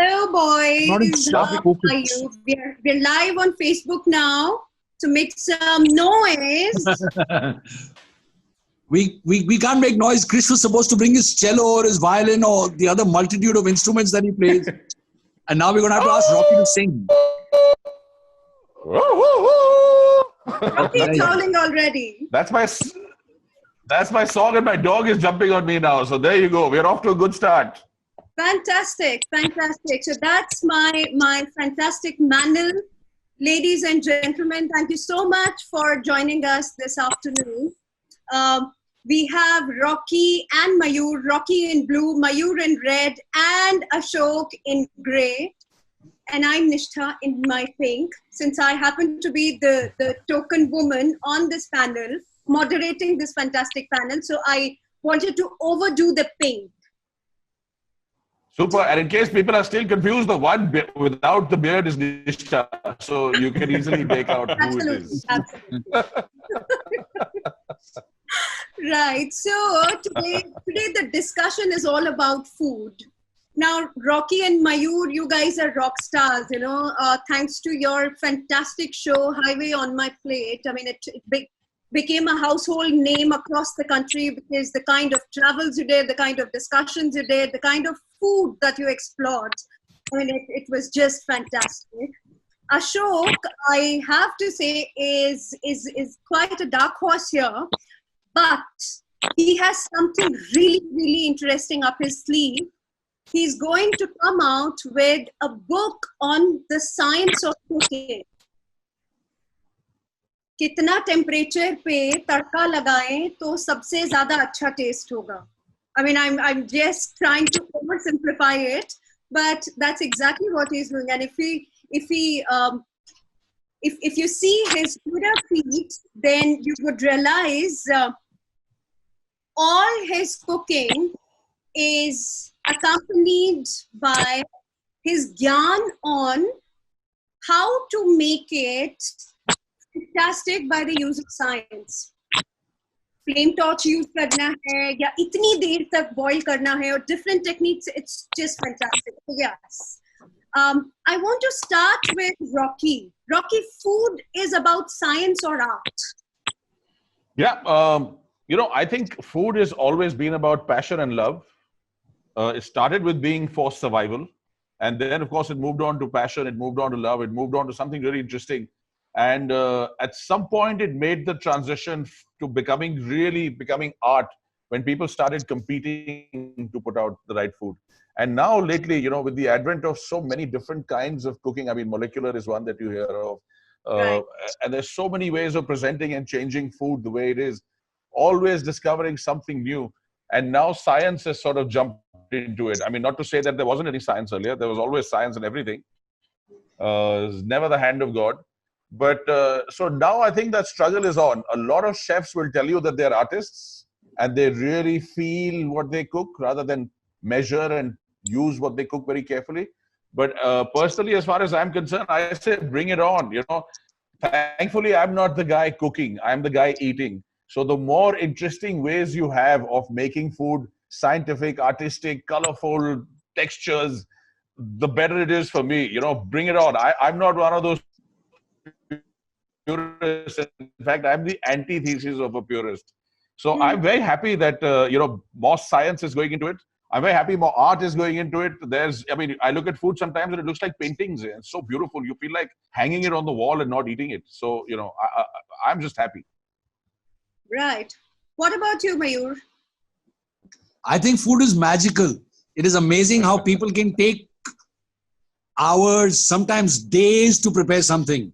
Hello, Not in boys. sharp How are focus. you? We're live on Facebook now to make some noise. We can't make noise. Chris was supposed to bring his cello or his violin or the other multitude of instruments that he plays. And now we're going to have to ask Rocky to sing. Rocky's howling already. That's my song, and my dog is jumping on me now. So there you go. We're off to a good start. Fantastic, fantastic. So that's my fantastic Manil. Ladies and gentlemen, thank you so much for joining us this afternoon. We have Rocky and Mayur, Rocky in blue, Mayur in red, and Ashok in grey. And I'm Nishtha in my pink, since I happen to be the token woman on this panel, moderating this fantastic panel. So I wanted to overdo the pink. Super. And in case people are still confused, the one without the beard is Nishtha. So you can easily make out who it is. Absolutely. Right. So today the discussion is all about food. Now, Rocky and Mayur, you guys are rock stars, thanks to your fantastic show, Highway on My Plate. I mean, it became a household name across the country because the kind of travels you did, the kind of discussions you did, the kind of food that you explored. I mean, it was just fantastic. Ashok, I have to say, is quite a dark horse here, but he has something really, really interesting up his sleeve. He's going to come out with a book on the science of cooking. कितना temperature पे तड़का लगाएं तो सबसे ज़्यादा अच्छा test होगा. I mean, I'm just trying to oversimplify it, but that's exactly what he's doing. And if you see his Twitter feed, then you would realize all his cooking is accompanied by his gyan on how to make it fantastic by the use of science. Flame torch use karna hai ya itni der tak boil karna hai, or different techniques. It's just fantastic. So yes, I want to start with Rocky. Rocky, food is about science or art? Yeah, I think food has always been about passion and love. It started with being for survival, and then of course it moved on to passion, it moved on to love, it moved on to something really interesting. And at some point it made the transition to becoming art when people started competing to put out the right food. And now lately, with the advent of so many different kinds of cooking, I mean, molecular is one that you hear of. Right. And there's so many ways of presenting and changing food the way it is, always discovering something new. And now science has sort of jumped into it. I mean, not to say that there wasn't any science earlier. There was always science in everything. It's never the hand of God. But so now I think that struggle is on. A lot of chefs will tell you that they're artists and they really feel what they cook rather than measure and use what they cook very carefully. But personally, as far as I'm concerned, I say bring it on. Thankfully, I'm not the guy cooking. I'm the guy eating. So the more interesting ways you have of making food, scientific, artistic, colorful textures, the better it is for me. Bring it on. I'm not one of those purists. In fact, I'm the antithesis of a purist. So I'm very happy that, more science is going into it. I'm very happy more art is going into it. I look at food sometimes and it looks like paintings. It's so beautiful. You feel like hanging it on the wall and not eating it. So, I'm just happy. Right. What about you, Mayur? I think food is magical. It is amazing how people can take hours, sometimes days to prepare something.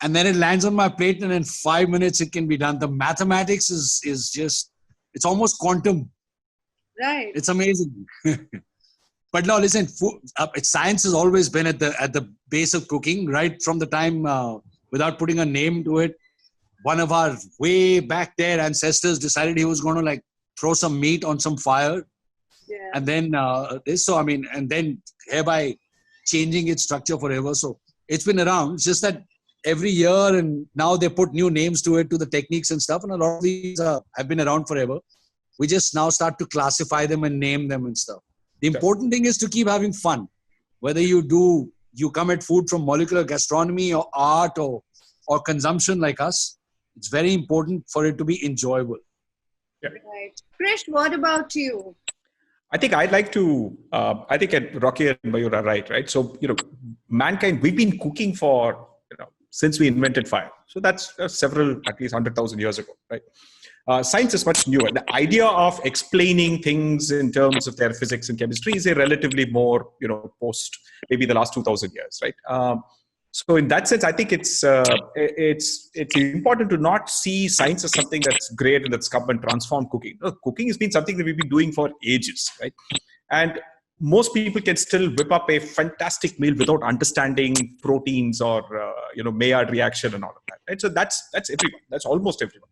And then it lands on my plate and in 5 minutes it can be done. The mathematics is just, it's almost quantum. Right. It's amazing. But no, listen, food, science has always been at the base of cooking, right from the time, without putting a name to it. One of our way back there ancestors decided he was going to throw some meat on some fire. Yeah. And then and then hereby changing its structure forever. So it's been around. It's just that every year and now they put new names to it, to the techniques and stuff. And a lot of these have been around forever. We just now start to classify them and name them and stuff. The important thing is to keep having fun. whether you come at food from molecular gastronomy or art or consumption like us, it's very important for it to be enjoyable. Right. Krish, what about you? I think I'd like to, I think Rocky and Mayur are right? So, mankind, we've been cooking for, since we invented fire. So that's several, at least 100,000 years ago, right? Science is much newer. The idea of explaining things in terms of their physics and chemistry is a relatively more, post maybe the last 2,000 years, right? So in that sense, I think it's important to not see science as something that's great and that's come and transformed cooking. Cooking has been something that we've been doing for ages, right? And most people can still whip up a fantastic meal without understanding proteins or Maillard reaction and all of that, right? So that's everyone. That's almost everyone.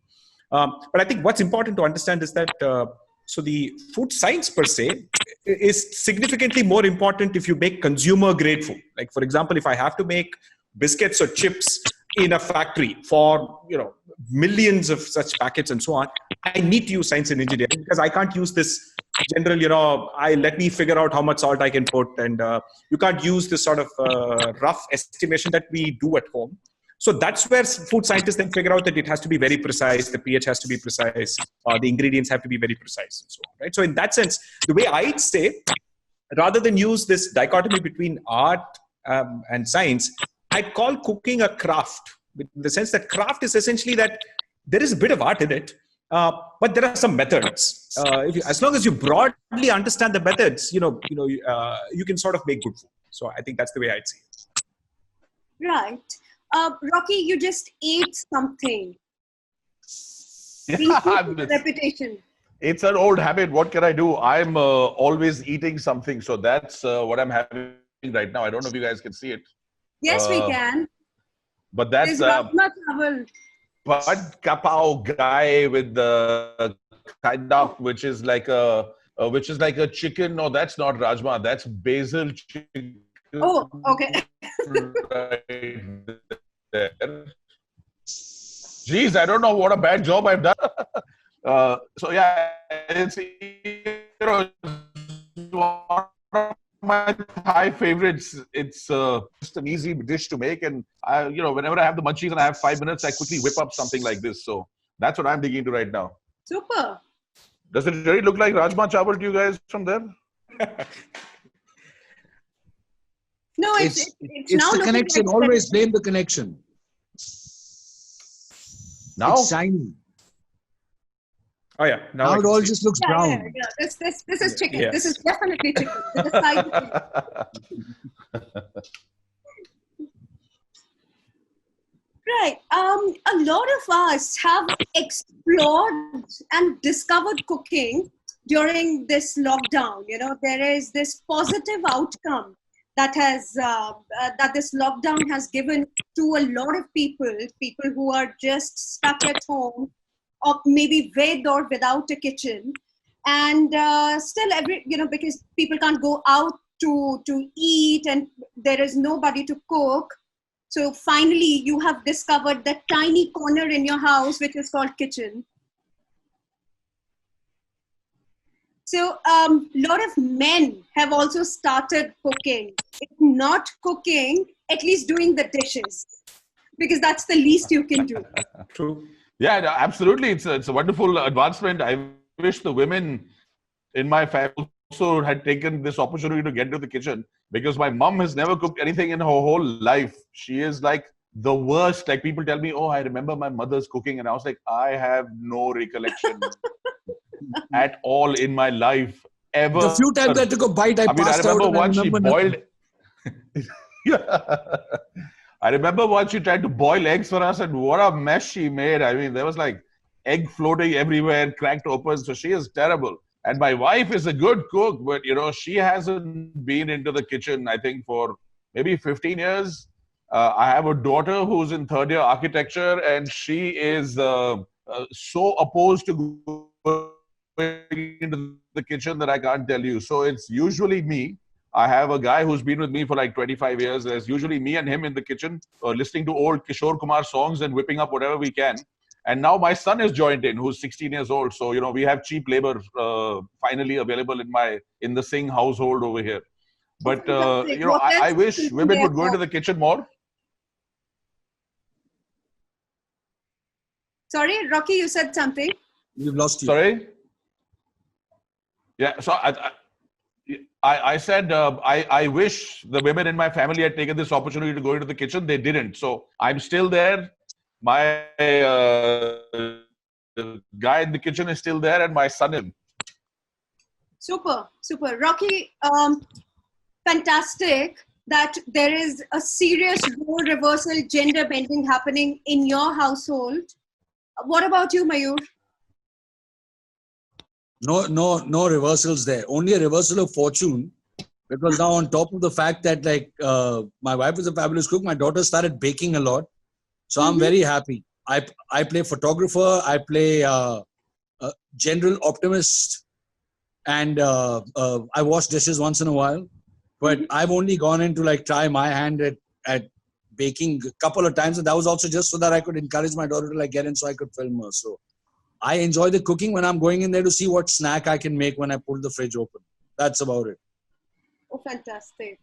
But I think what's important to understand is that so the food science per se is significantly more important if you make consumer grade food. Like, for example, if I have to make biscuits or chips in a factory for millions of such packets and so on, I need to use science and engineering, because I can't use this general let me figure out how much salt I can put, and you can't use this sort of rough estimation that we do at home. So that's where food scientists then figure out that it has to be very precise, the pH has to be precise, the ingredients have to be very precise, and so on, right? So in that sense, the way I'd say, rather than use this dichotomy between art and science, I'd call cooking a craft, in the sense that craft is essentially that there is a bit of art in it, but there are some methods. As long as you broadly understand the methods, you can sort of make good food. So I think that's the way I'd see it. Right. Rocky, you just ate something. Repetition. It's an old habit. What can I do? I'm always eating something. So that's what I'm having right now. I don't know if you guys can see it. Yes, we can. But that's Rajma chawal. Pad Kapao guy with the kind of, which is like a chicken. No, that's not Rajma. That's basil chicken. Oh, okay. Right there. Jeez, I don't know what a bad job I've done. So yeah, it's one of my Thai favorites. It's just an easy dish to make, and whenever I have the munchies and I have 5 minutes, I quickly whip up something like this. So that's what I'm digging into right now. Super. Does it really look like Rajma Chawal to you guys from there? No, it's now the connection. like Always blame the connection. Now? It's shiny. Oh yeah. Now it all just looks brown. Yeah. This is chicken. Yes. This is definitely chicken. This is Thai chicken. Right. A lot of us have explored and discovered cooking during this lockdown. There is this positive outcome that that this lockdown has given to a lot of people who are just stuck at home, or maybe with or without a kitchen, and still because people can't go out to eat and there is nobody to cook. So finally, you have discovered that tiny corner in your house, which is called kitchen. So a lot of men have also started cooking. If not cooking, at least doing the dishes, because that's the least you can do. True. Yeah, no, absolutely. It's a wonderful advancement. I wish the women in my family also had taken this opportunity to get into the kitchen, because my mom has never cooked anything in her whole life. She is like the worst. Like, people tell me, oh, I remember my mother's cooking. And I was like, I have no recollection at all in my life ever. The few times I took a bite, I passed out. I remember once she boiled. Nothing. I remember once she tried to boil eggs for us, and what a mess she made. I mean, there was like egg floating everywhere, cracked open. So she is terrible. And my wife is a good cook, but she hasn't been into the kitchen, I think, for maybe 15 years. I have a daughter who's in third year architecture, and she is so opposed to going into the kitchen that I can't tell you. So it's usually me. I have a guy who's been with me for like 25 years. There's usually me and him in the kitchen, listening to old Kishore Kumar songs and whipping up whatever we can. And now my son has joined in, who's 16 years old. So, we have cheap labor finally available in the Singh household over here. But Fantastic. you know, What else I is wish cooking women there would go for? into the kitchen more. Sorry, Rocky, you said something. We've lost you. Sorry. Yeah. So I said I wish the women in my family had taken this opportunity to go into the kitchen. They didn't. So I'm still there. My the guy in the kitchen is still there, and my son is. Super, super. Rocky, fantastic that there is a serious role reversal, gender bending happening in your household. What about you, Mayur? No reversals there. Only a reversal of fortune. Because now on top of the fact that like my wife is a fabulous cook, my daughter started baking a lot. So I'm very happy. I play photographer. I play general optimist. And I wash dishes once in a while. But I've only gone in to like try my hand at baking a couple of times. And that was also just so that I could encourage my daughter to like get in so I could film her. So I enjoy the cooking when I'm going in there to see what snack I can make when I pull the fridge open. That's about it. Oh, fantastic.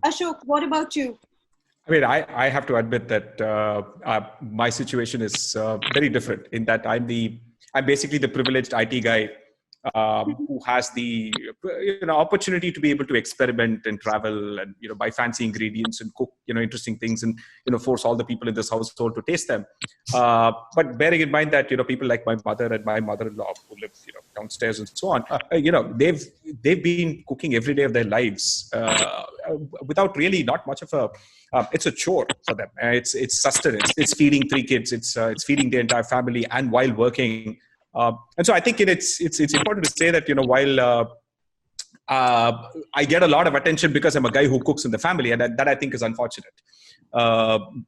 Ashok, what about you? I mean, I have to admit that my situation is very different in that I'm basically the privileged IT guy who has the opportunity to be able to experiment and travel and buy fancy ingredients and cook interesting things and force all the people in this household to taste them. But bearing in mind that people like my mother and my mother-in-law who live downstairs and so on, they've been cooking every day of their lives without really not much of a. It's a chore for them. It's sustenance. It's feeding 3 kids. It's feeding the entire family and while working. And so I think it's important to say that while I get a lot of attention because I'm a guy who cooks in the family, and that I think is unfortunate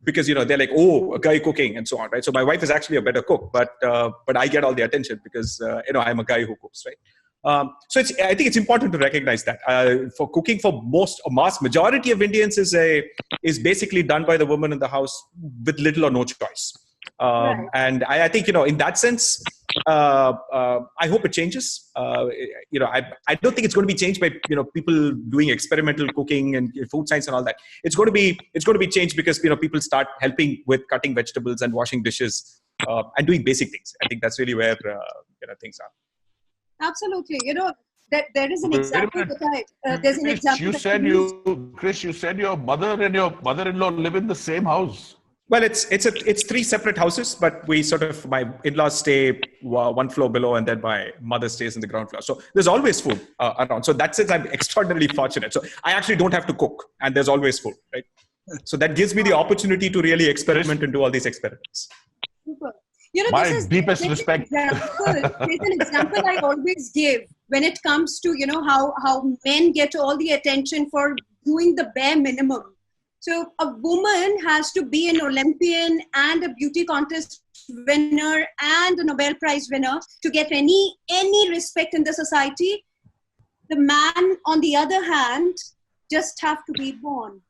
because they're like, oh, a guy cooking and so on, right? So my wife is actually a better cook, but I get all the attention because I'm a guy who cooks, right? So I think it's important to recognize that for cooking for a mass majority of Indians is basically done by the woman in the house with little or no choice. Right. And I think in that sense, I hope it changes. I don't think it's going to be changed by people doing experimental cooking and food science and all that. It's going to be changed because people start helping with cutting vegetables and washing dishes and doing basic things. I think that's really where things are. Absolutely. There is an example that there's an example. Chris, you said your mother and your mother-in-law live in the same house. Well, it's 3 separate houses, but we my in-laws stay 1 floor below, and then my mother stays in the ground floor. So there's always food around. So that's it. I'm extraordinarily fortunate. So I actually don't have to cook, and there's always food, right? So that gives me the opportunity to really experiment and do all these experiments. Super. My deepest respect. There's an example I always give when it comes to how men get all the attention for doing the bare minimum. So a woman has to be an Olympian and a beauty contest winner and a Nobel Prize winner to get any respect in the society. The man, on the other hand, just have to be born.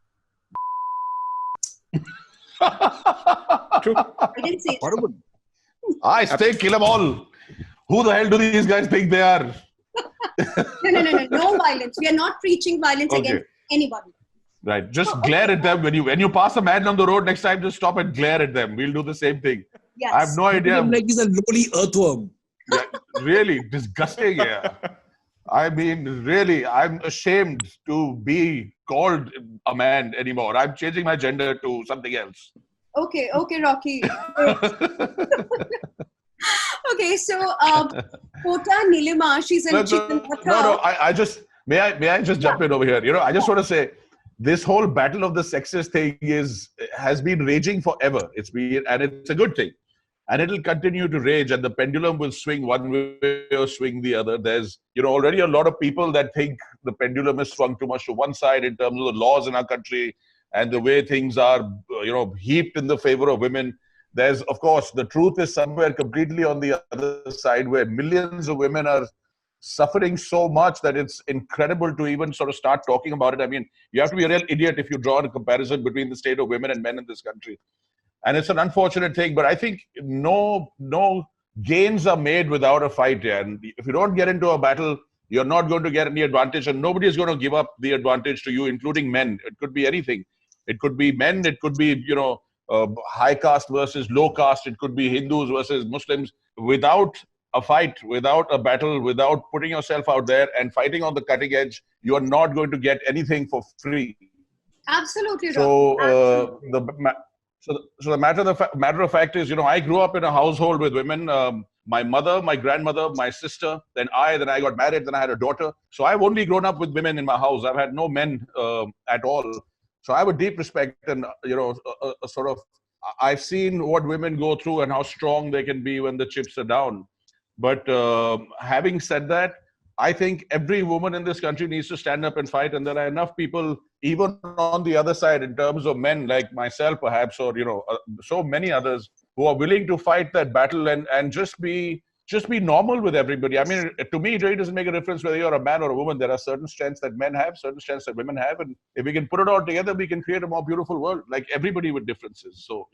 True. I didn't say that. I say kill them all. Who the hell do these guys think they are? No violence. We are not preaching violence against anybody. Right. Just glare at them when you pass a man on the road next time. Just stop and glare at them. We'll do the same thing. Yes. I have no idea. Like he's a lowly earthworm. Yeah, really disgusting. Yeah. I mean, really, I'm ashamed to be called a man anymore. I'm changing my gender to something else. Okay, Rocky. Okay, so Kota Nilima, she's an No. I just may I just jump in over here. I just want to say this whole battle of the sexes thing has been raging forever. It's a good thing, and it'll continue to rage, and the pendulum will swing one way or swing the other. There's already a lot of people that think the pendulum has swung too much to one side in terms of the laws in our country and the way things are heaped in the favor of women. There's, of course, the truth is somewhere completely on the other side where millions of women are suffering so much that it's incredible to even sort of start talking about it. I mean, you have to be a real idiot if you draw a comparison between the state of women and men in this country. And it's an unfortunate thing, but I think no gains are made without a fight here. And if you don't get into a battle, You're not going to get any advantage, and nobody is going to give up the advantage to you, including men. It could be anything. It could be men. It could be, high caste versus low caste. It could be Hindus versus Muslims. Without a fight, without a battle, without putting yourself out there and fighting on the cutting edge, you are not going to get anything for free. Absolutely. So, Absolutely. the matter of fact is, I grew up in a household with women. My mother, my grandmother, my sister, then I got married, then I had a daughter. So I've only grown up with women in my house. I've had no men at all. So I have a deep respect and, a sort of, I've seen what women go through and how strong they can be when the chips are down. But having said that, I think every woman in this country needs to stand up and fight. And there are enough people, even on the other side, in terms of men like myself, perhaps, or, so many others who are willing to fight that battle and just be normal with everybody. I mean, to me, it really doesn't make a difference whether you're a man or a woman. There are certain strengths that men have, certain strengths that women have. And if we can put it all together, we can create a more beautiful world, like everybody with differences. So,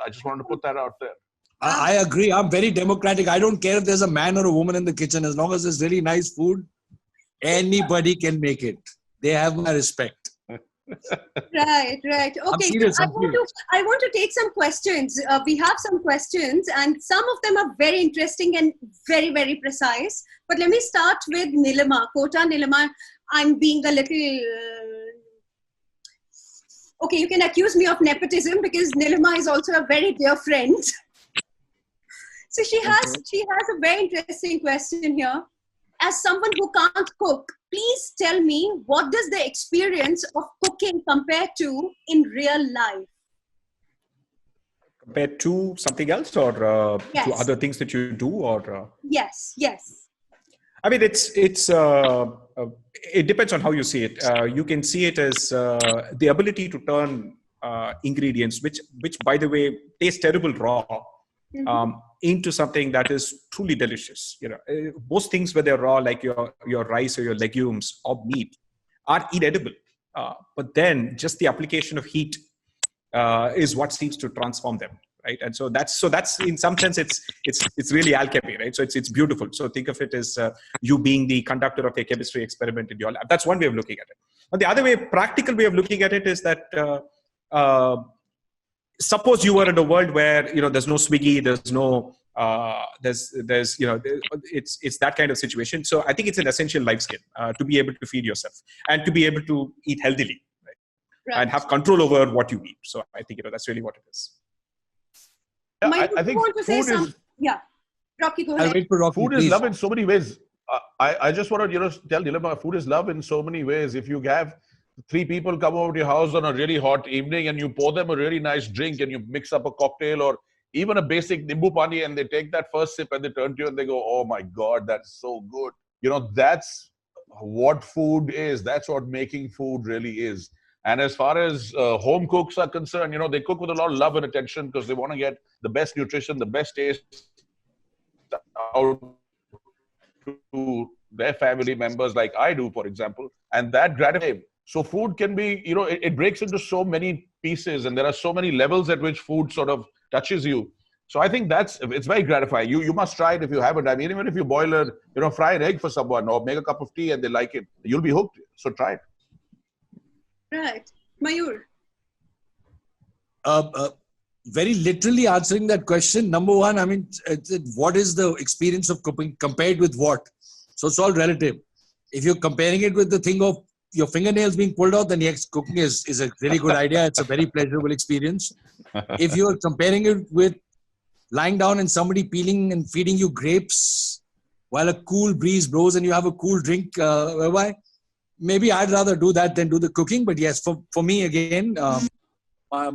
I just wanted to put that out there. I agree. I'm very democratic. I don't care if there's a man or a woman in the kitchen. As long as there's really nice food, anybody can make it. They have my respect. Right. Okay, serious, so I want to take some questions. We have some questions, and some of them are very interesting and very, very precise. But let me start with Nilima. Kota Nilima, I'm being a little... Okay, you can accuse me of nepotism because Nilima is also a very dear friend. So she has a very interesting question here. As someone who can't cook, please tell me, what does the experience of cooking compare to in real life? Compared to something else, or Yes. to other things that you do, or Yes. I mean, it depends on how you see it. You can see it as the ability to turn ingredients, which by the way taste terrible raw, into something that is truly delicious. Most things when they're raw, like your rice or your legumes or meat, are inedible. But then just the application of heat is what seems to transform them, right? And so that's in some sense it's really alchemy, right? So it's beautiful. So think of it as you being the conductor of a chemistry experiment in your lab. That's one way of looking at it. But the other way, practical way of looking at it, is that suppose you were in a world where there's no Swiggy, there's no it's that kind of situation. So I think it's an essential life skill to be able to feed yourself and to be able to eat healthily, right? And have control over what you eat. So I think that's really what it is. Yeah, I think food is... Yeah, Rocky, go ahead. I'll wait for Rocky, Food please. is love in so many ways. I just want to tell Nilima, food is love in so many ways. If you have 3 people come over to your house on a really hot evening and you pour them a really nice drink and you mix up a cocktail or even a basic nimbu pani, and they take that first sip and they turn to you and they go, "Oh my God, that's so good." That's what food is. That's what making food really is. And as far as home cooks are concerned, they cook with a lot of love and attention because they want to get the best nutrition, the best taste out to their family members, like I do, for example. And that gratifies. So food can be, it breaks into so many pieces, and there are so many levels at which food sort of touches you. So I think it's very gratifying. You must try it if you haven't. I mean, even if you boil fry an egg for someone or make a cup of tea and they like it, you'll be hooked. So try it. Right. Mayur. Very literally answering that question. Number one, I mean, what is the experience of cooking compared with what? So it's all relative. If you're comparing it with the thing of your fingernails being pulled out, then yes, cooking is a really good idea. It's a very pleasurable experience. If you're comparing it with lying down and somebody peeling and feeding you grapes while a cool breeze blows and you have a cool drink, maybe I'd rather do that than do the cooking. But yes, for me again, my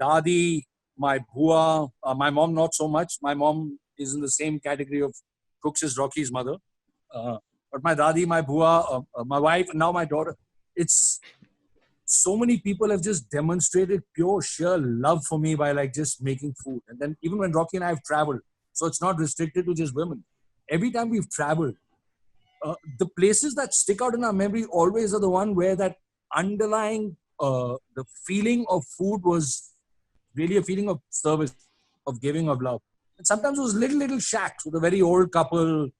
dadi, my bhua, my mom not so much. My mom is in the same category of cooks as Rocky's mother. But my dadi, my bhua, my wife, and now my daughter, it's so many people have just demonstrated pure sheer love for me by just making food. And then even when Rocky and I have traveled, so it's not restricted to just women. Every time we've traveled, the places that stick out in our memory always are the one where that underlying, the feeling of food was really a feeling of service, of giving, of love. And sometimes those little shacks with a very old couple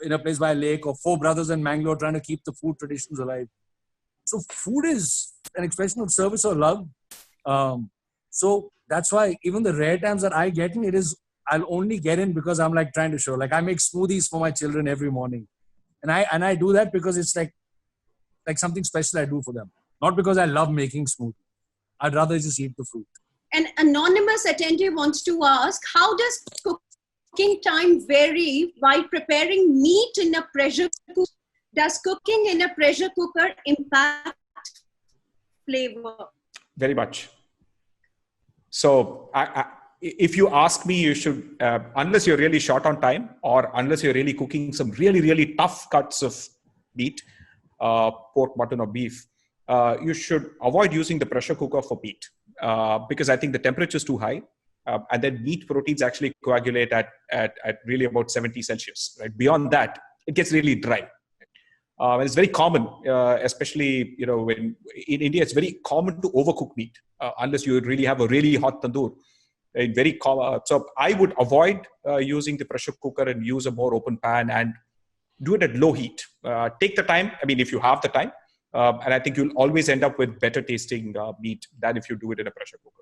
in a place by a lake, or four brothers in Mangalore trying to keep the food traditions alive. So food is an expression of service or love. So that's why even the rare times that I get in, I'll only get in because I'm like trying to show. Like I make smoothies for my children every morning, and I do that because it's like something special I do for them, not because I love making smoothies. I'd rather just eat the fruit. An anonymous attendee wants to ask, how does cooking time vary while preparing meat in a pressure cooker? Does cooking in a pressure cooker impact flavor? Very much. So if you ask me, you should, unless you're really short on time or unless you're really cooking some really, really tough cuts of meat, pork, mutton, or beef, you should avoid using the pressure cooker for meat because I think the temperature is too high. And then meat proteins actually coagulate at really about 70 Celsius. Right? Beyond that, it gets really dry. It's very common, especially when in India, it's very common to overcook meat unless you really have a really hot tandoor. Very common. So I would avoid using the pressure cooker and use a more open pan and do it at low heat. Take the time. I mean, if you have the time, and I think you'll always end up with better tasting meat than if you do it in a pressure cooker.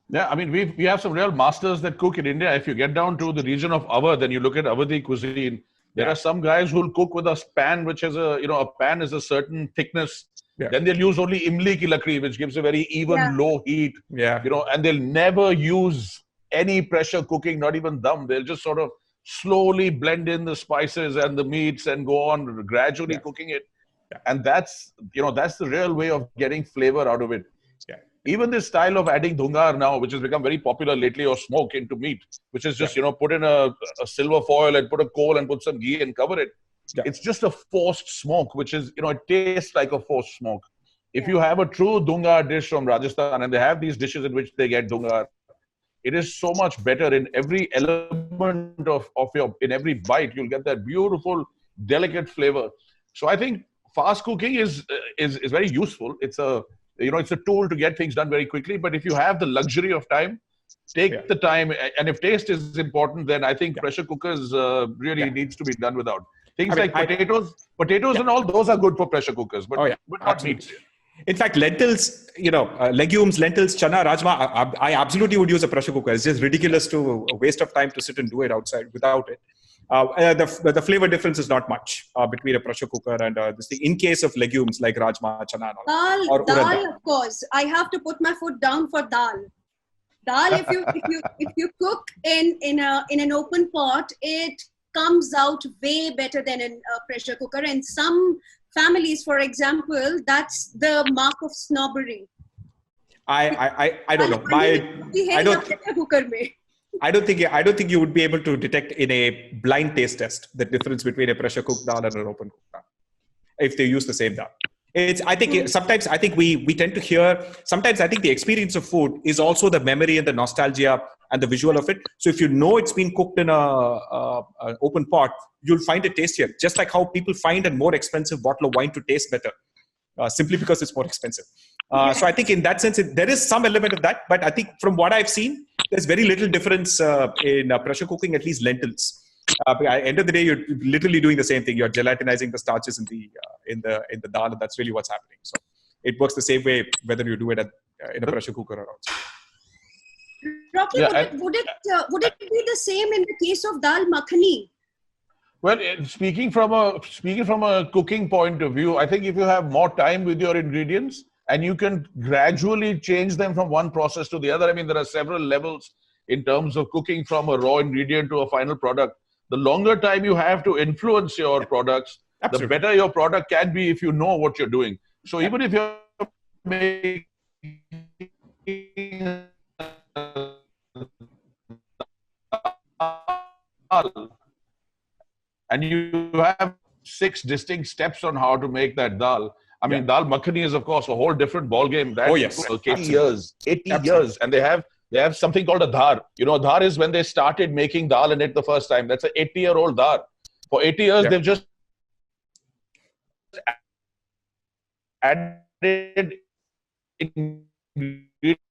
Yeah, I mean, we have some real masters that cook in India. If you get down to the region of Awadh, then you look at Awadhi cuisine. There are some guys who'll cook with a pan which has a pan is a certain thickness. Yeah. Then they'll use only imli ki lakdi, which gives a very even low heat. Yeah. And they'll never use any pressure cooking, not even dum. They'll just sort of slowly blend in the spices and the meats and go on gradually cooking it. Yeah. And that's the real way of getting flavor out of it. Yeah. Even this style of adding dhungar now, which has become very popular lately, or smoke into meat, which is just, put in a silver foil and put a coal and put some ghee and cover it. Yeah. It's just a forced smoke, which is, it tastes like a forced smoke. If you have a true dhungar dish from Rajasthan, and they have these dishes in which they get dhungar, it is so much better in every element in every bite. You'll get that beautiful, delicate flavor. So I think fast cooking is very useful. It's a tool to get things done very quickly. But if you have the luxury of time, take the time. And if taste is important, then I think pressure cookers really needs to be done without. Things like potatoes and all, those are good for pressure cookers, but not meat. In fact, lentils, legumes, lentils, chana, rajma, I absolutely would use a pressure cooker. It's just ridiculous to a waste of time to sit and do it outside without it. The flavor difference is not much between a pressure cooker and this thing. In case of legumes like rajma, chana, and all. Dal, of course. I have to put my foot down for dal. Dal, if you cook in an open pot, it comes out way better than in a pressure cooker. And some families, for example, that's the mark of snobbery. I don't know. I don't think you would be able to detect in a blind taste test the difference between a pressure cooked dal and an open cooked dal if they use the same dal. Sometimes I think we tend to hear. Sometimes I think the experience of food is also the memory and the nostalgia and the visual of it. So if you know it's been cooked in an open pot, you'll find it tastier. Just like how people find a more expensive bottle of wine to taste better, simply because it's more expensive. So I think in that sense, there is some element of that. But I think from what I've seen, there's very little difference in pressure cooking, at least lentils. At the end of the day, you're literally doing the same thing. You're gelatinizing the starches in the dal, and that's really what's happening. So it works the same way whether you do it in a pressure cooker or outside. Rocky, would it be the same in the case of dal makhani? Well, speaking from a cooking point of view, I think if you have more time with your ingredients and you can gradually change them from one process to the other. I mean, there are several levels in terms of cooking from a raw ingredient to a final product. The longer time you have to influence your products, the better your product can be if you know what you're doing. So even if you're making and you have 6 distinct steps on how to make that dal. I mean, dal makhani is, of course, a whole different ballgame. That's 80 years. And they have something called a dhar. Dhar is when they started making dal in it the first time. That's an 80-year-old dhar. For 80 years, they've just added ingredients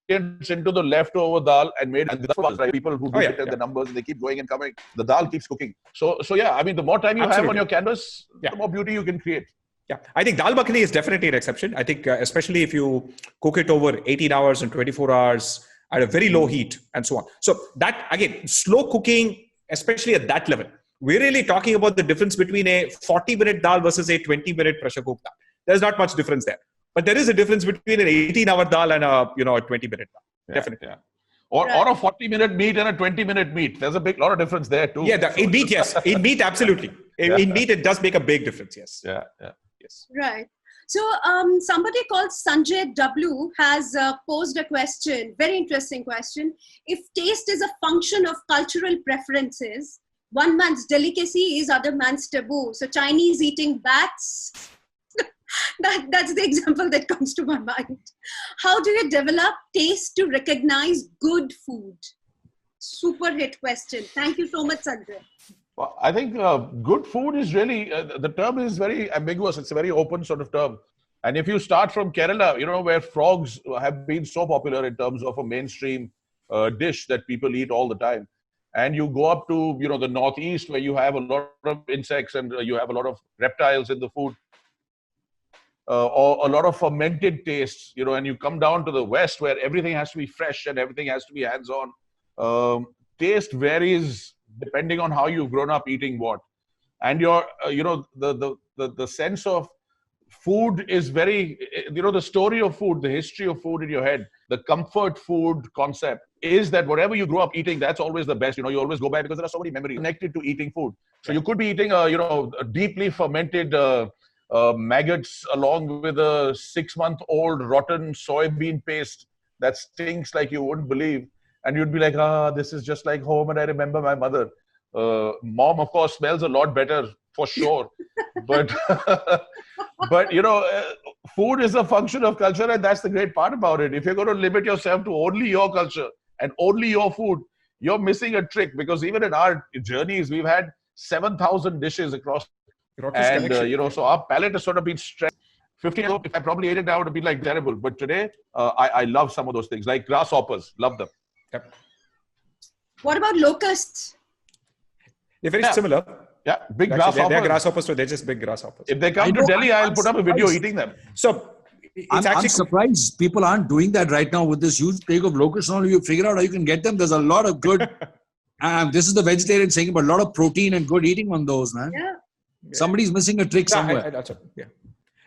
ingredients into the leftover dal and made. And that's what, right? People who do it at the numbers, and they keep going and coming. The dal keeps cooking. So yeah, I mean, the more time you have on your canvas, the more beauty you can create. Yeah, I think dal makhani is definitely an exception. I think especially if you cook it over 18 hours and 24 hours at a very low heat and so on. So that, again, slow cooking, especially at that level, we're really talking about the difference between a 40-minute dal versus a 20-minute pressure cooked dal. There's not much difference there. But there is a difference between an 18-hour dal and a 20-minute dal. Definitely. Yeah. Or a 40-minute meat and a 20-minute meat. There's a lot of difference there too. Yeah, in meat, yes. In meat, absolutely. In meat, it does make a big difference, yes. Yeah. Yes. Right. So somebody called Sanjay W has posed a question, very interesting question. If taste is a function of cultural preferences, one man's delicacy is other man's taboo. So Chinese eating bats, that's the example that comes to my mind. How do you develop taste to recognize good food? Super hit question. Thank you so much, Sanjay. Well, I think good food is really, the term is very ambiguous. It's a very open sort of term. And if you start from Kerala, where frogs have been so popular in terms of a mainstream dish that people eat all the time. And you go up to, the Northeast where you have a lot of insects and you have a lot of reptiles in the food. Or a lot of fermented tastes, and you come down to the West where everything has to be fresh and everything has to be hands-on. Taste varies depending on how you've grown up eating what. And your, the sense of food is very, the story of food, the history of food in your head, the comfort food concept is that whatever you grew up eating, that's always the best. You always go back because there are so many memories connected to eating food. So you could be eating, a deeply fermented maggots along with a 6-month-old rotten soybean paste that stinks like you wouldn't believe. And you'd be like, this is just like home. And I remember my mother. Mom, of course, smells a lot better for sure. But, food is a function of culture. And that's the great part about it. If you're going to limit yourself to only your culture and only your food, you're missing a trick. Because even in our journeys, we've had 7,000 dishes across. And, so our palate has sort of been stretched. 15 years ago, if I probably ate it, I would have been like terrible. But today, I love some of those things, like grasshoppers. Love them. Yep. What about locusts? They're very similar. Yeah, big Actually, grasshoppers. They're grasshoppers, so they're just big grasshoppers. If they come to Delhi, I'll put up a video eating them. So I'm surprised people aren't doing that right now with this huge plague of locusts. Now you figure out how you can get them. There's a lot of good, this is the vegetarian saying, but a lot of protein and good eating on those, man. Yeah. Somebody's missing a trick somewhere.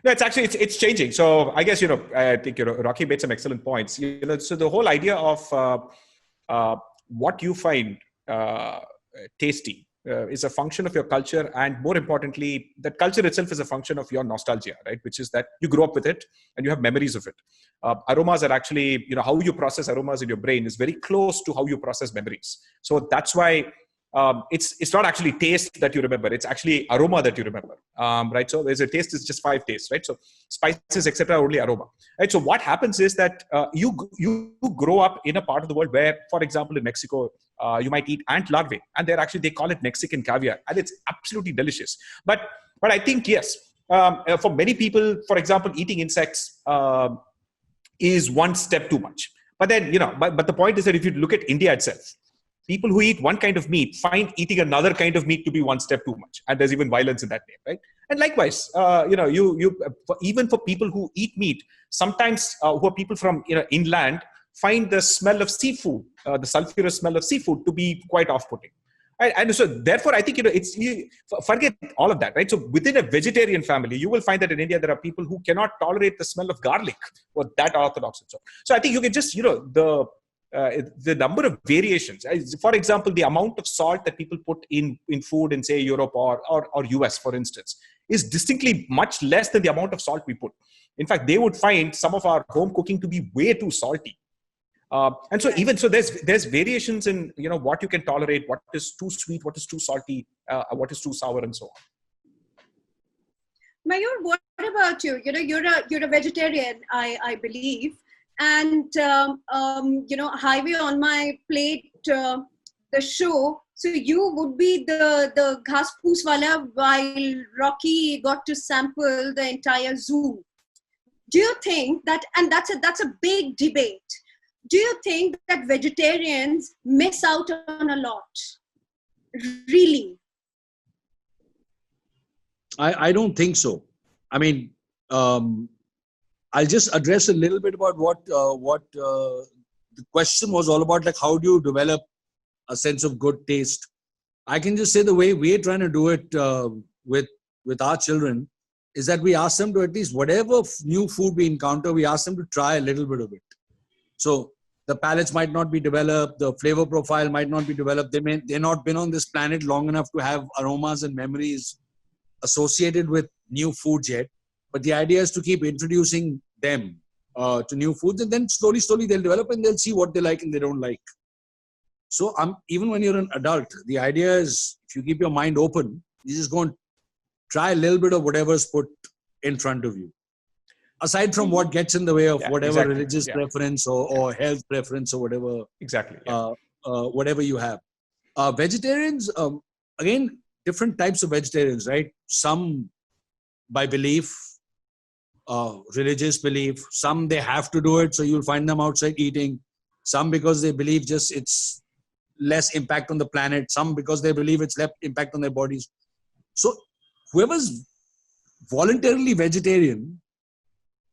No, it's actually, it's changing. So I guess, I think, Rocky made some excellent points. So the whole idea of what you find tasty is a function of your culture, and more importantly, that culture itself is a function of your nostalgia, right? Which is that you grew up with it and you have memories of it. Aromas are actually, how you process aromas in your brain is very close to how you process memories. So that's why it's not actually taste that you remember; it's actually aroma that you remember, right? So there's a taste is just 5 tastes, right? So spices, etc., are only aroma, right? So what happens is that you grow up in a part of the world where, for example, in Mexico, you might eat ant larvae, and they call it Mexican caviar, and it's absolutely delicious. But I think yes, for many people, for example, eating insects is one step too much. But then but the point is that if you look at India itself, people who eat one kind of meat find eating another kind of meat to be one step too much, and there's even violence in that name, right? And likewise, even for people who eat meat, sometimes who are people from inland find the smell of seafood, the sulfurous smell of seafood, to be quite off-putting. Right? And so, therefore, I think forget all of that, right? So, within a vegetarian family, you will find that in India there are people who cannot tolerate the smell of garlic, or that orthodox and so. So, I think you can just the number of variations. For example, the amount of salt that people put in food in, say, Europe or US, for instance, is distinctly much less than the amount of salt we put. In fact, they would find some of our home cooking to be way too salty. And so there's variations in what you can tolerate, what is too sweet, what is too salty, what is too sour, and so on. Mayur, what about you? You're a vegetarian, I believe. And, Highway on My Plate, the show, so you would be the ghas poos wala while Rocky got to sample the entire zoo. Do you think that, and that's a big debate, do you think that vegetarians miss out on a lot? Really? I don't think so. I mean, I'll just address a little bit about what the question was all about. Like, how do you develop a sense of good taste? I can just say the way we're trying to do it with our children is that we ask them to, at least whatever new food we encounter, we ask them to try a little bit of it. So the palates might not be developed, the flavor profile might not be developed. They've not been on this planet long enough to have aromas and memories associated with new foods yet. But the idea is to keep introducing them to new foods, and then slowly they'll develop and they'll see what they like and they don't like. So even when you're an adult, the idea is if you keep your mind open, you just go and try a little bit of whatever's put in front of you. Aside from what gets in the way of whatever religious preference or health preference or whatever. Exactly. Whatever you have. Vegetarians, again, different types of vegetarians, right? Some by belief, religious belief. Some they have to do it, so you'll find them outside eating. Some because they believe just it's less impact on the planet. Some because they believe it's less impact on their bodies. So whoever's voluntarily vegetarian,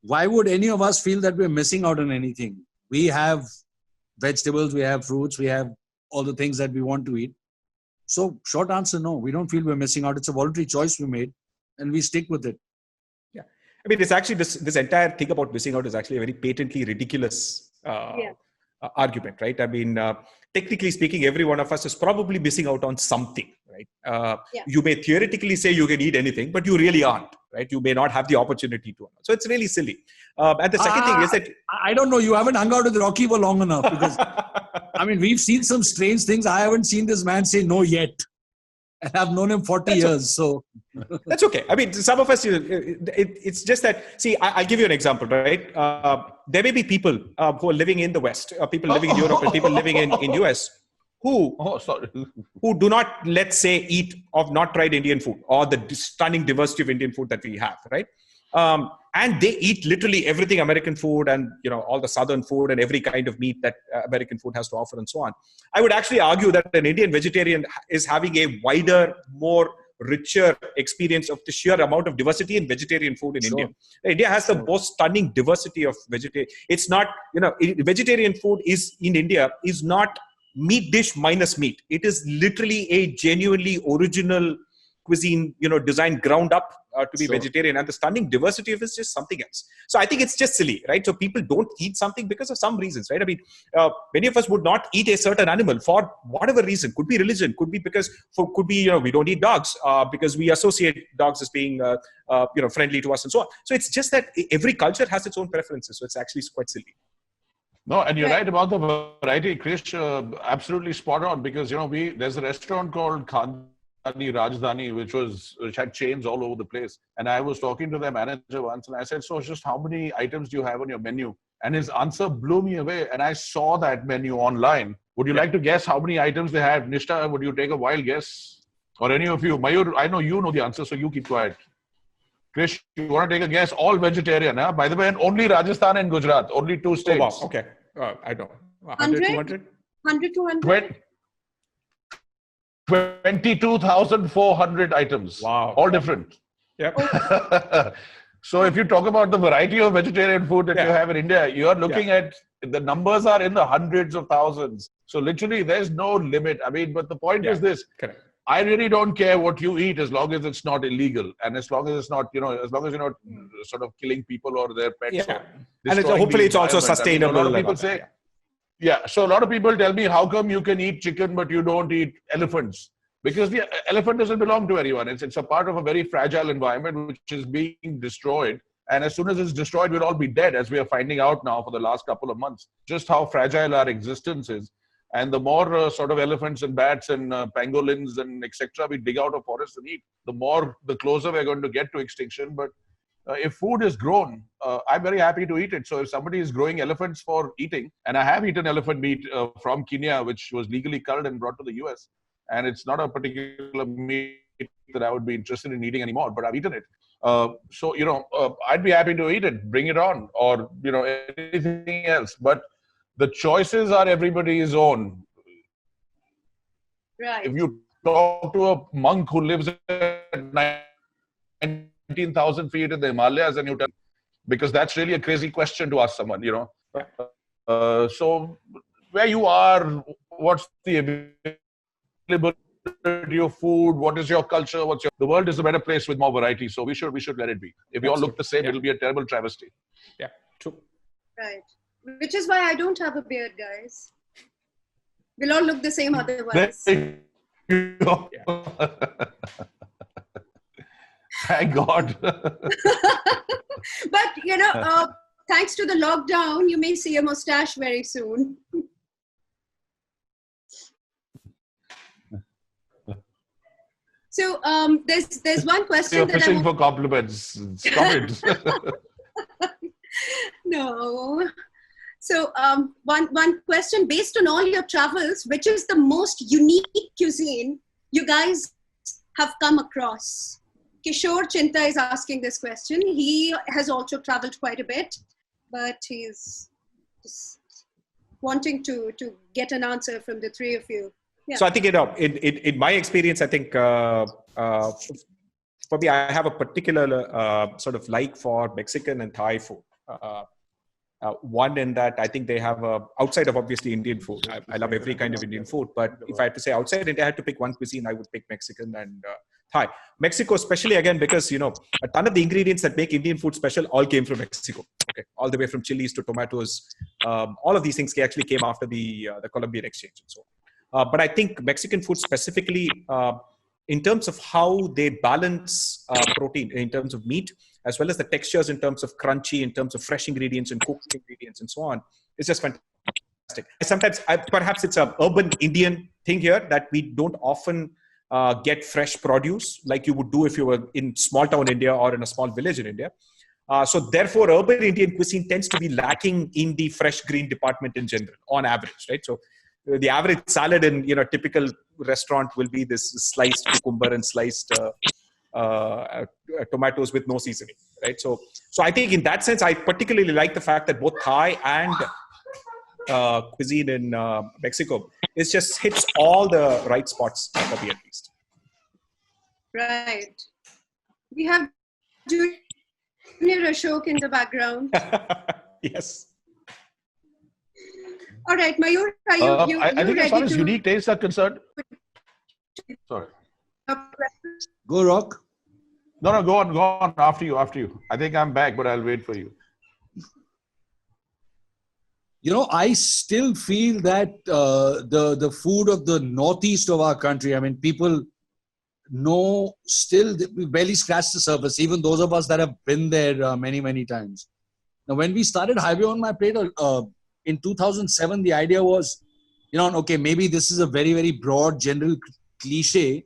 why would any of us feel that we're missing out on anything? We have vegetables, we have fruits, we have all the things that we want to eat. So short answer, no, we don't feel we're missing out. It's a voluntary choice we made and we stick with it. Yeah. I mean, it's actually this entire thing about missing out is actually a very patently ridiculous argument, right? I mean, technically speaking, every one of us is probably missing out on something, right? You may theoretically say you can eat anything, but you really aren't, right? You may not have the opportunity to. So it's really silly. And the second thing is that... I don't know. You haven't hung out with Rocky for long enough because, I mean, we've seen some strange things. I haven't seen this man say no yet. And I've known him 40 years, so... That's okay. I mean, some of us, it's just that... See, I'll give you an example, right? There may be people who are living in the West, people living in Europe, and people living in US who do not, let's say, eat of not tried Indian food or the stunning diversity of Indian food that we have, right? And they eat literally everything American food and, you know, all the Southern food and every kind of meat that American food has to offer and so on. I would actually argue that an Indian vegetarian is having a wider, more richer experience of the sheer amount of diversity in vegetarian food in India. India has the most stunning diversity of vegetarian. It's not, you know, vegetarian food is in India is not meat dish minus meat. It is literally a genuinely original cuisine, you know, designed ground up to be vegetarian, and the stunning diversity of it is just something else. So I think it's just silly, right? So people don't eat something because of some reasons, right? I mean, many of us would not eat a certain animal for whatever reason. Could be religion, could be because, could be, you know, we don't eat dogs because we associate dogs as being, you know, friendly to us and so on. So it's just that every culture has its own preferences. So it's actually quite silly. No, and you're right about the variety, Krish. Absolutely spot on, because, you know, there's a restaurant called Rajdhani, which had chains all over the place. And I was talking to their manager once and I said, so just how many items do you have on your menu? And his answer blew me away. And I saw that menu online. Would you like to guess how many items they have? Nishta, would you take a wild guess? Or any of you? Mayur, I know you know the answer, so you keep quiet. Krish, you want to take a guess? All vegetarian, huh? By the way, and only Rajasthan and Gujarat, only 2 states. Oh, wow. Okay. I don't know. 100, 200? 100, 200? 22,400 items. Wow. All different. Yep. So if you talk about the variety of vegetarian food that you have in India, you're looking at, the numbers are in the hundreds of thousands. So literally there's no limit. I mean, but the point is this. Correct. I really don't care what you eat as long as it's not illegal. And as long as it's not, you know, as long as you're not sort of killing people or their pets. Yeah. And hopefully it's also sustainable. I mean, a lot of people say, so a lot of people tell me, how come you can eat chicken but you don't eat elephants? Because the elephant doesn't belong to anyone. It's a part of a very fragile environment which is being destroyed. And as soon as it's destroyed, we'll all be dead, as we are finding out now for the last couple of months, just how fragile our existence is. And the more sort of elephants and bats and pangolins and etc. we dig out of forests and eat, the closer we're going to get to extinction. But if food is grown, I'm very happy to eat it. So if somebody is growing elephants for eating, and I have eaten elephant meat from Kenya, which was legally culled and brought to the US, and it's not a particular meat that I would be interested in eating anymore, but I've eaten it. So, you know, I'd be happy to eat it, bring it on, or, you know, anything else. But the choices are everybody's own. Right. If you talk to a monk who lives at 19,000 feet in the Himalayas, and you tell, because that's really a crazy question to ask someone, you know. So where you are, what's the availability of food, what is your culture, the world is a better place with more variety, so we should let it be. If we all look the same, it'll be a terrible travesty. Yeah, true. Right. Which is why I don't have a beard, guys. We'll all look the same otherwise. Thank God. But, you know, thanks to the lockdown, you may see a mustache very soon. So there's one question You're that fishing for compliments. Stop it. No. So one question, based on all your travels, which is the most unique cuisine you guys have come across? Kishore Chinta is asking this question. He has also traveled quite a bit, but he's just wanting to get an answer from the three of you. Yeah. So I think, you know, in my experience, I think for me, I have a particular sort of like for Mexican and Thai food. One in that I think they have outside of obviously Indian food. I love every kind of Indian food, but if I had to say outside India, I had to pick one cuisine, I would pick Mexican and Thai. Mexico, especially again, because, you know, a ton of the ingredients that make Indian food special all came from Mexico. Okay, all the way from chilies to tomatoes. All of these things actually came after the Columbian exchange and so on. But I think Mexican food specifically, in terms of how they balance protein in terms of meat, as well as the textures in terms of crunchy, in terms of fresh ingredients and cooked ingredients and so on, is just fantastic. Sometimes, perhaps it's an urban Indian thing here that we don't often get fresh produce like you would do if you were in small town India or in a small village in India. So therefore, urban Indian cuisine tends to be lacking in the fresh green department in general, on average, right? So the average salad in, you know, typical restaurant will be this sliced cucumber and sliced tomatoes with no seasoning, right? So I think in that sense, I particularly like the fact that both Thai and cuisine in Mexico just hits all the right spots for me at least. Right. We have Junior Ashok in the background. Yes. All right, Mayur, are you I think as far as to... unique tastes are concerned. Sorry. Go, Rock. No, go on. After you. I think I'm back, but I'll wait for you. You know, I still feel that the food of the northeast of our country, I mean, people know still, we barely scratched the surface, even those of us that have been there many, many times. Now, when we started Highway on My Plate in 2007, the idea was, you know, okay, maybe this is a very, very broad general cliche,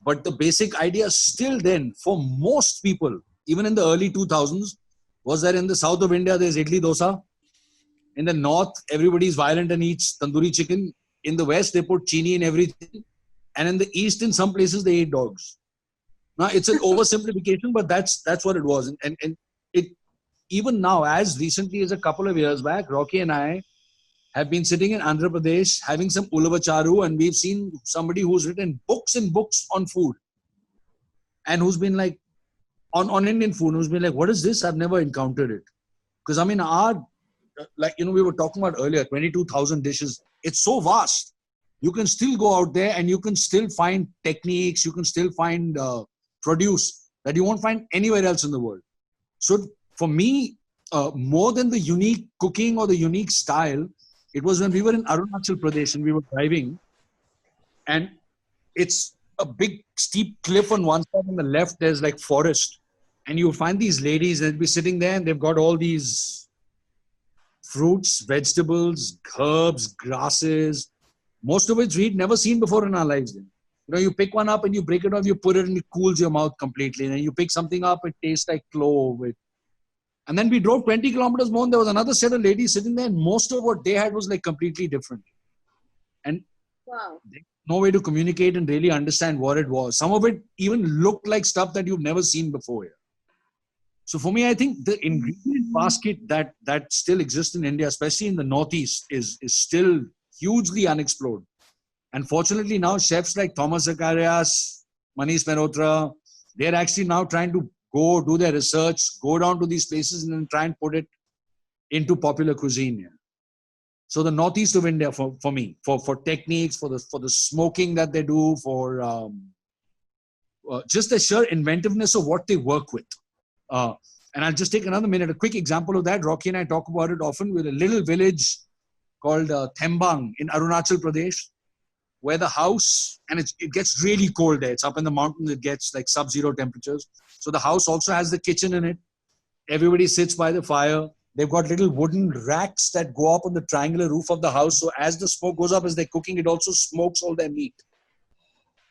but the basic idea still then for most people, even in the early 2000s, was that in the south of India, there's idli dosa. In the north, everybody's violent and eats tandoori chicken. In the west, they put chini in everything. And in the east, in some places, they eat dogs. Now, it's an oversimplification, but that's what it was. And it even now, as recently as a couple of years back, Rocky and I have been sitting in Andhra Pradesh having some ulavacharu, and we've seen somebody who's written books and books on food and who's been like, on Indian food, who's been like, what is this? I've never encountered it. Because I mean, like, you know, we were talking about earlier, 22,000 dishes. It's so vast. You can still go out there and you can still find techniques. You can still find produce that you won't find anywhere else in the world. So for me, more than the unique cooking or the unique style, it was when we were in Arunachal Pradesh and we were driving, and it's a big steep cliff on one side. On the left, there's like forest, and you find these ladies, they'll be sitting there and they've got all these fruits, vegetables, herbs, grasses, most of which we'd never seen before in our lives. You know, you pick one up and you break it off, you put it and it cools your mouth completely. And then you pick something up, it tastes like clove. And then we drove 20 kilometers more and there was another set of ladies sitting there, and most of what they had was like completely different. And wow, no way to communicate and really understand what it was. Some of it even looked like stuff that you've never seen before here. So for me, I think the ingredient basket that still exists in India, especially in the Northeast, is still hugely unexplored. And fortunately now chefs like Thomas Zacharias, Manish Mehrotra, they're actually now trying to go do their research, go down to these places and then try and put it into popular cuisine. Yeah. So the Northeast of India for me, for techniques, for the smoking that they do, for just the sheer inventiveness of what they work with. And I'll just take another minute. A quick example of that. Rocky and I talk about it often with a little village called Thembang in Arunachal Pradesh, where the house, and it gets really cold there. It's up in the mountains. It gets like sub-zero temperatures. So the house also has the kitchen in it. Everybody sits by the fire. They've got little wooden racks that go up on the triangular roof of the house. So as the smoke goes up as they're cooking, it also smokes all their meat.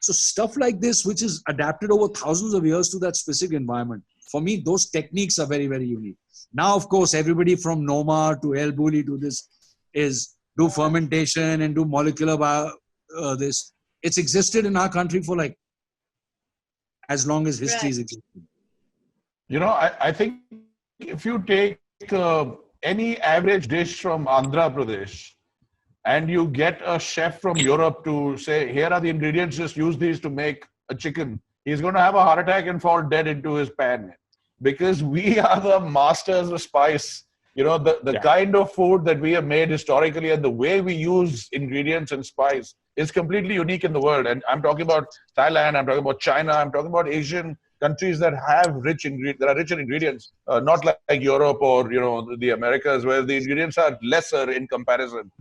So stuff like this, which is adapted over thousands of years to that specific environment. For me, those techniques are very, very unique. Now, of course, everybody from Noma to El Bulli to this is do fermentation and do molecular this. It's existed in our country for like as long as history has existed. You know, I think if you take any average dish from Andhra Pradesh and you get a chef from Europe to say, here are the ingredients, just use these to make a chicken, he's going to have a heart attack and fall dead into his pan. Because we are the masters of spice. You know, the kind of food that we have made historically and the way we use ingredients and spice is completely unique in the world. And I'm talking about Thailand, I'm talking about China, I'm talking about Asian countries that have rich ingredients, that are rich in ingredients, not like Europe or, you know, the Americas, where the ingredients are lesser in comparison.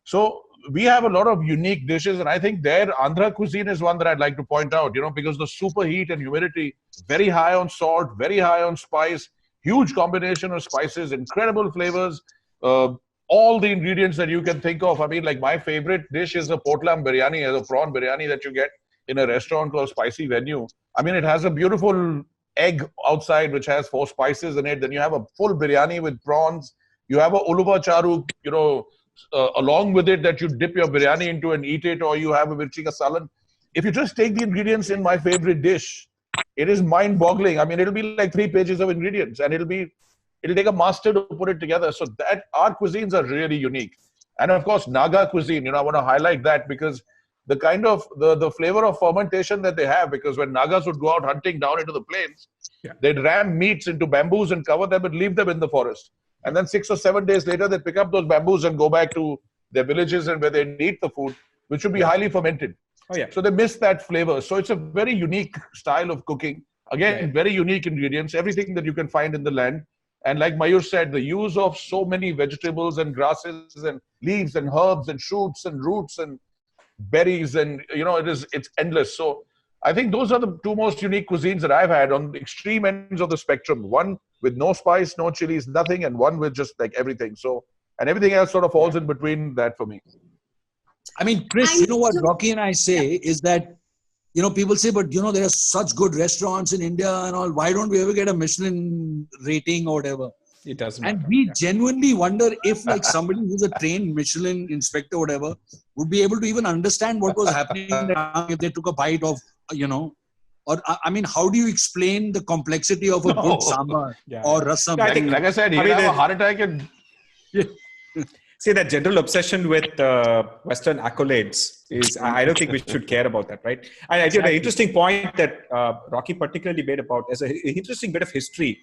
So we have a lot of unique dishes, and I think their Andhra cuisine is one that I'd like to point out, you know, because the superheat and humidity, very high on salt, very high on spice, huge combination of spices, incredible flavors, all the ingredients that you can think of. I mean, like my favorite dish is a potlam biryani, a prawn biryani that you get in a restaurant called Spicy Venue. I mean, it has a beautiful egg outside, which has 4 spices in it. Then you have a full biryani with prawns. You have a uluva charu, you know, along with it, that you dip your biryani into and eat it, or you have a mirchi ka salan. If you just take the ingredients in my favorite dish, it is mind-boggling. I mean, it'll be like 3 pages of ingredients, and it'll take a master to put it together. So that our cuisines are really unique. And of course, Naga cuisine, you know, I want to highlight that because the kind of the flavor of fermentation that they have, because when Nagas would go out hunting down into the plains, they'd ram meats into bamboos and cover them and leave them in the forest. And then 6 or 7 days later, they pick up those bamboos and go back to their villages and where they eat the food, which would be highly fermented. So they miss that flavor. So it's a very unique style of cooking. Again, very unique ingredients, everything that you can find in the land. And like Mayur said, the use of so many vegetables and grasses and leaves and herbs and shoots and roots and berries, and you know, it's endless. So I think those are the 2 most unique cuisines that I've had on the extreme ends of the spectrum. One with no spice, no chilies, nothing, and one with just like everything. So, and everything else sort of falls in between that for me. I mean, Chris, you know what Rocky and I say is that, you know, people say, but you know, there are such good restaurants in India and all. Why don't we ever get a Michelin rating or whatever? It doesn't. And we genuinely wonder if like somebody who's a trained Michelin inspector or whatever would be able to even understand what was happening if they took a bite of, you know, or I mean, how do you explain the complexity of a good sambar or rasam? I think, like I said, he have a heart attack and... See, that general obsession with Western accolades is, I don't think we should care about that, right? And I think an interesting point that Rocky particularly made about is an interesting bit of history,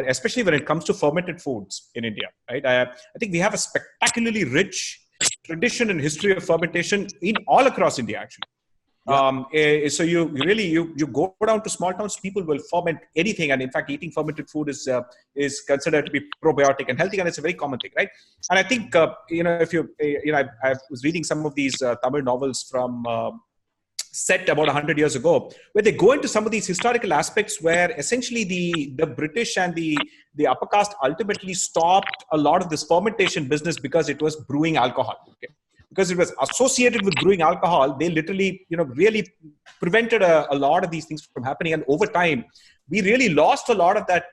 especially when it comes to fermented foods in India, right? I think we have a spectacularly rich tradition and history of fermentation in all across India, actually. So you go down to small towns, people will ferment anything, and in fact, eating fermented food is considered to be probiotic and healthy, and it's a very common thing, right? And I think you know, if I was reading some of these Tamil novels from set about 100 years ago, where they go into some of these historical aspects where essentially the British and the upper caste ultimately stopped a lot of this fermentation business because it was brewing alcohol. Okay? Because it was associated with brewing alcohol, they literally, you know, really prevented a lot of these things from happening. And over time, we really lost a lot of that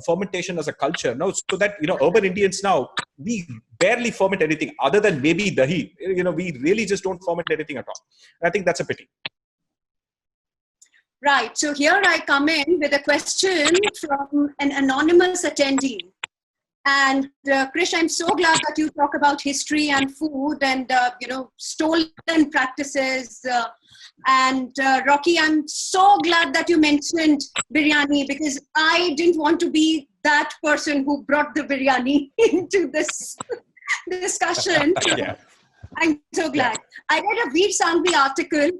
fermentation as a culture. No, so that, you know, urban Indians now, we barely ferment anything other than maybe dahi. You know, we really just don't ferment anything at all. And I think that's a pity. Right. So here I come in with a question from an anonymous attendee. And Krish, I'm so glad that you talk about history and food and, stolen practices. And Rocky, I'm so glad that you mentioned biryani, because I didn't want to be that person who brought the biryani into this discussion. Yeah. I'm so glad. I read a Veer Sanghvi article.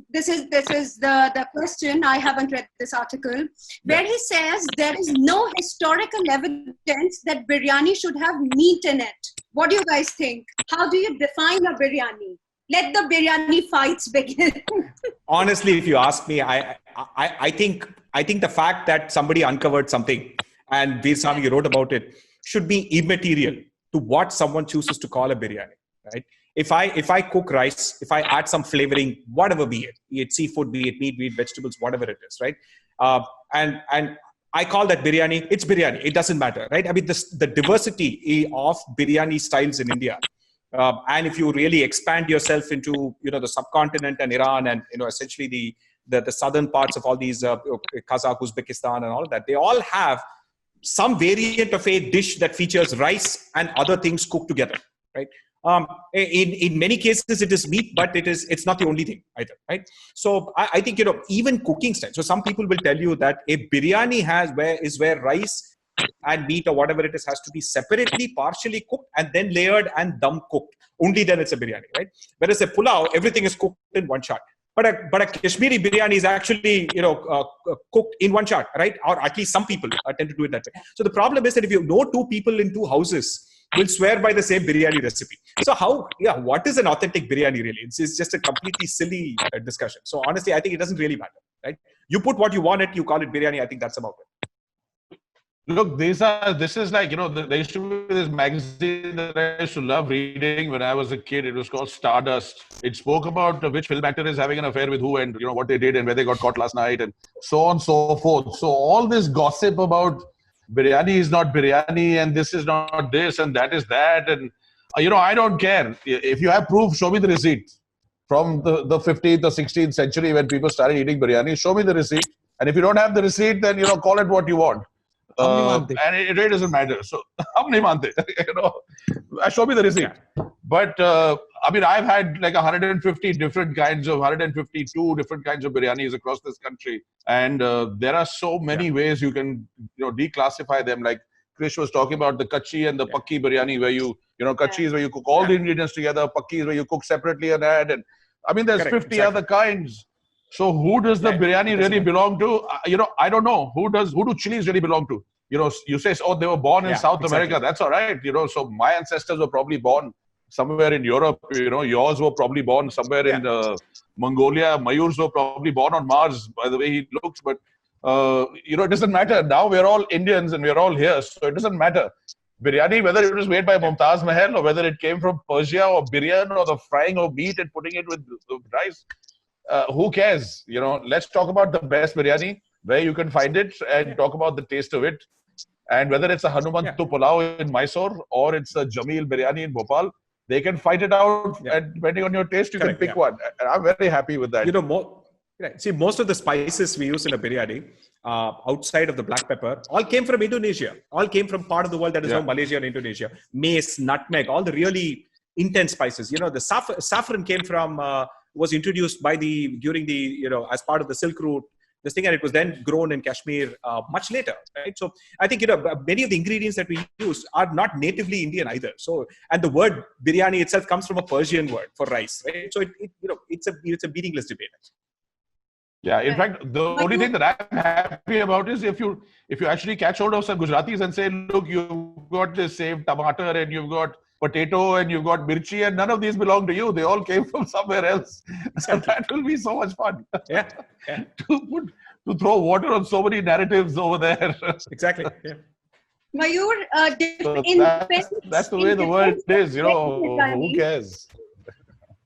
This is the question. I haven't read this article, where he says there is no historical evidence that biryani should have meat in it. What do you guys think? How do you define a biryani? Let the biryani fights begin. Honestly, if you ask me, I think the fact that somebody uncovered something and Veer Sanghvi wrote about it should be immaterial to what someone chooses to call a biryani, right? If I cook rice, if I add some flavoring, whatever be it seafood, be it meat, be it vegetables, whatever it is, right? And I call that biryani. It's biryani. It doesn't matter, right? I mean, the diversity of biryani styles in India, and if you really expand yourself into the subcontinent and Iran and essentially the southern parts of all these Kazakh, Uzbekistan, and all of that, they all have some variant of a dish that features rice and other things cooked together, right? In many cases it is meat, but it's not the only thing either, right? So I think even cooking style. So some people will tell you that a biryani is where rice and meat or whatever it is has to be separately, partially cooked and then layered and dum cooked. Only then it's a biryani, right? Whereas a pulao, everything is cooked in one shot. But a Kashmiri biryani is actually cooked in one shot, right? Or at least some people tend to do it that way. So the problem is that if you know two people in two houses will swear by the same biryani recipe. So what is an authentic biryani really? It's just a completely silly discussion. So honestly, I think it doesn't really matter, right? You put what you want it, you call it biryani. I think that's about it. Look, this is like, there used to be this magazine that I used to love reading when I was a kid. It was called Stardust. It spoke about which film actor is having an affair with who and, what they did and where they got caught last night and so on and so forth. So all this gossip about biryani is not biryani and this is not this and that is that. And, I don't care. If you have proof, show me the receipt. From the 15th or 16th century when people started eating biryani, show me the receipt. And if you don't have the receipt, then, call it what you want. And it really doesn't matter. So, show me the receipt. Yeah. But, I've had like 152 different kinds of biryanis across this country. And there are so many ways you can, declassify them. Like Krish was talking about the kachi and the pakki biryani, where kachi is where you cook all the ingredients together. Pakki is where you cook separately and add. And there's 50 other kinds. So who does the biryani really belong to? I don't know. Who do chilies really belong to? You say, they were born in South America. That's all right. So my ancestors were probably born somewhere in Europe. Yours were probably born somewhere in Mongolia. Mayur's were probably born on Mars by the way he looks. But, it doesn't matter. Now we're all Indians and we're all here. So it doesn't matter. Biryani, whether it was made by Mumtaz Mahal or whether it came from Persia or biryan or the frying of meat and putting it with rice. Who cares? Let's talk about the best biryani, where you can find it, and talk about the taste of it. And whether it's a Hanumantu Pulao in Mysore or it's a Jameel biryani in Bhopal, they can fight it out. And depending on your taste, you can pick one. And I'm very happy with that. See, most of the spices we use in a biryani, outside of the black pepper, all came from Indonesia. All came from part of the world that is now Malaysia and Indonesia. Mace, nutmeg, all the really intense spices. The saffron came from... was introduced during the as part of the Silk Route, this thing, and it was then grown in Kashmir much later, right? So I think many of the ingredients that we use are not natively Indian either. So, and the word biryani itself comes from a Persian word for rice, right? So it's a meaningless debate. Yeah, in fact, the only thing that I'm happy about is if you actually catch hold of some Gujaratis and say, look, you've got this saved tomato and you've got potato and you've got mirchi and none of these belong to you. They all came from somewhere else. So that will be so much fun. Yeah. to throw water on so many narratives over there. Exactly. Yeah. Mayur, that's the way the world is, who cares?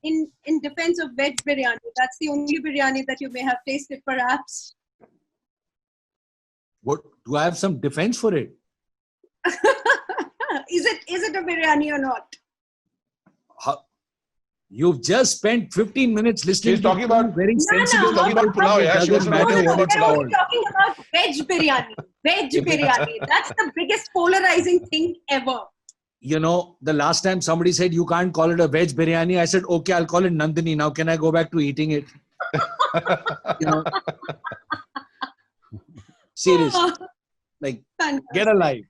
In defense of veg biryani, that's the only biryani that you may have tasted perhaps. What, do I have some defense for it? Is it a biryani or not? You've just spent 15 minutes listening. She's talking about very sensitive. She's talking about pulao. Yeah, she doesn't wants to matter know what it's We're called. only talking about veg biryani. Veg biryani. That's the biggest polarizing thing ever. You know, the last time somebody said you can't call it a veg biryani, I said, okay, I'll call it Nandini. Now can I go back to eating it? You know, seriously, like, get alive.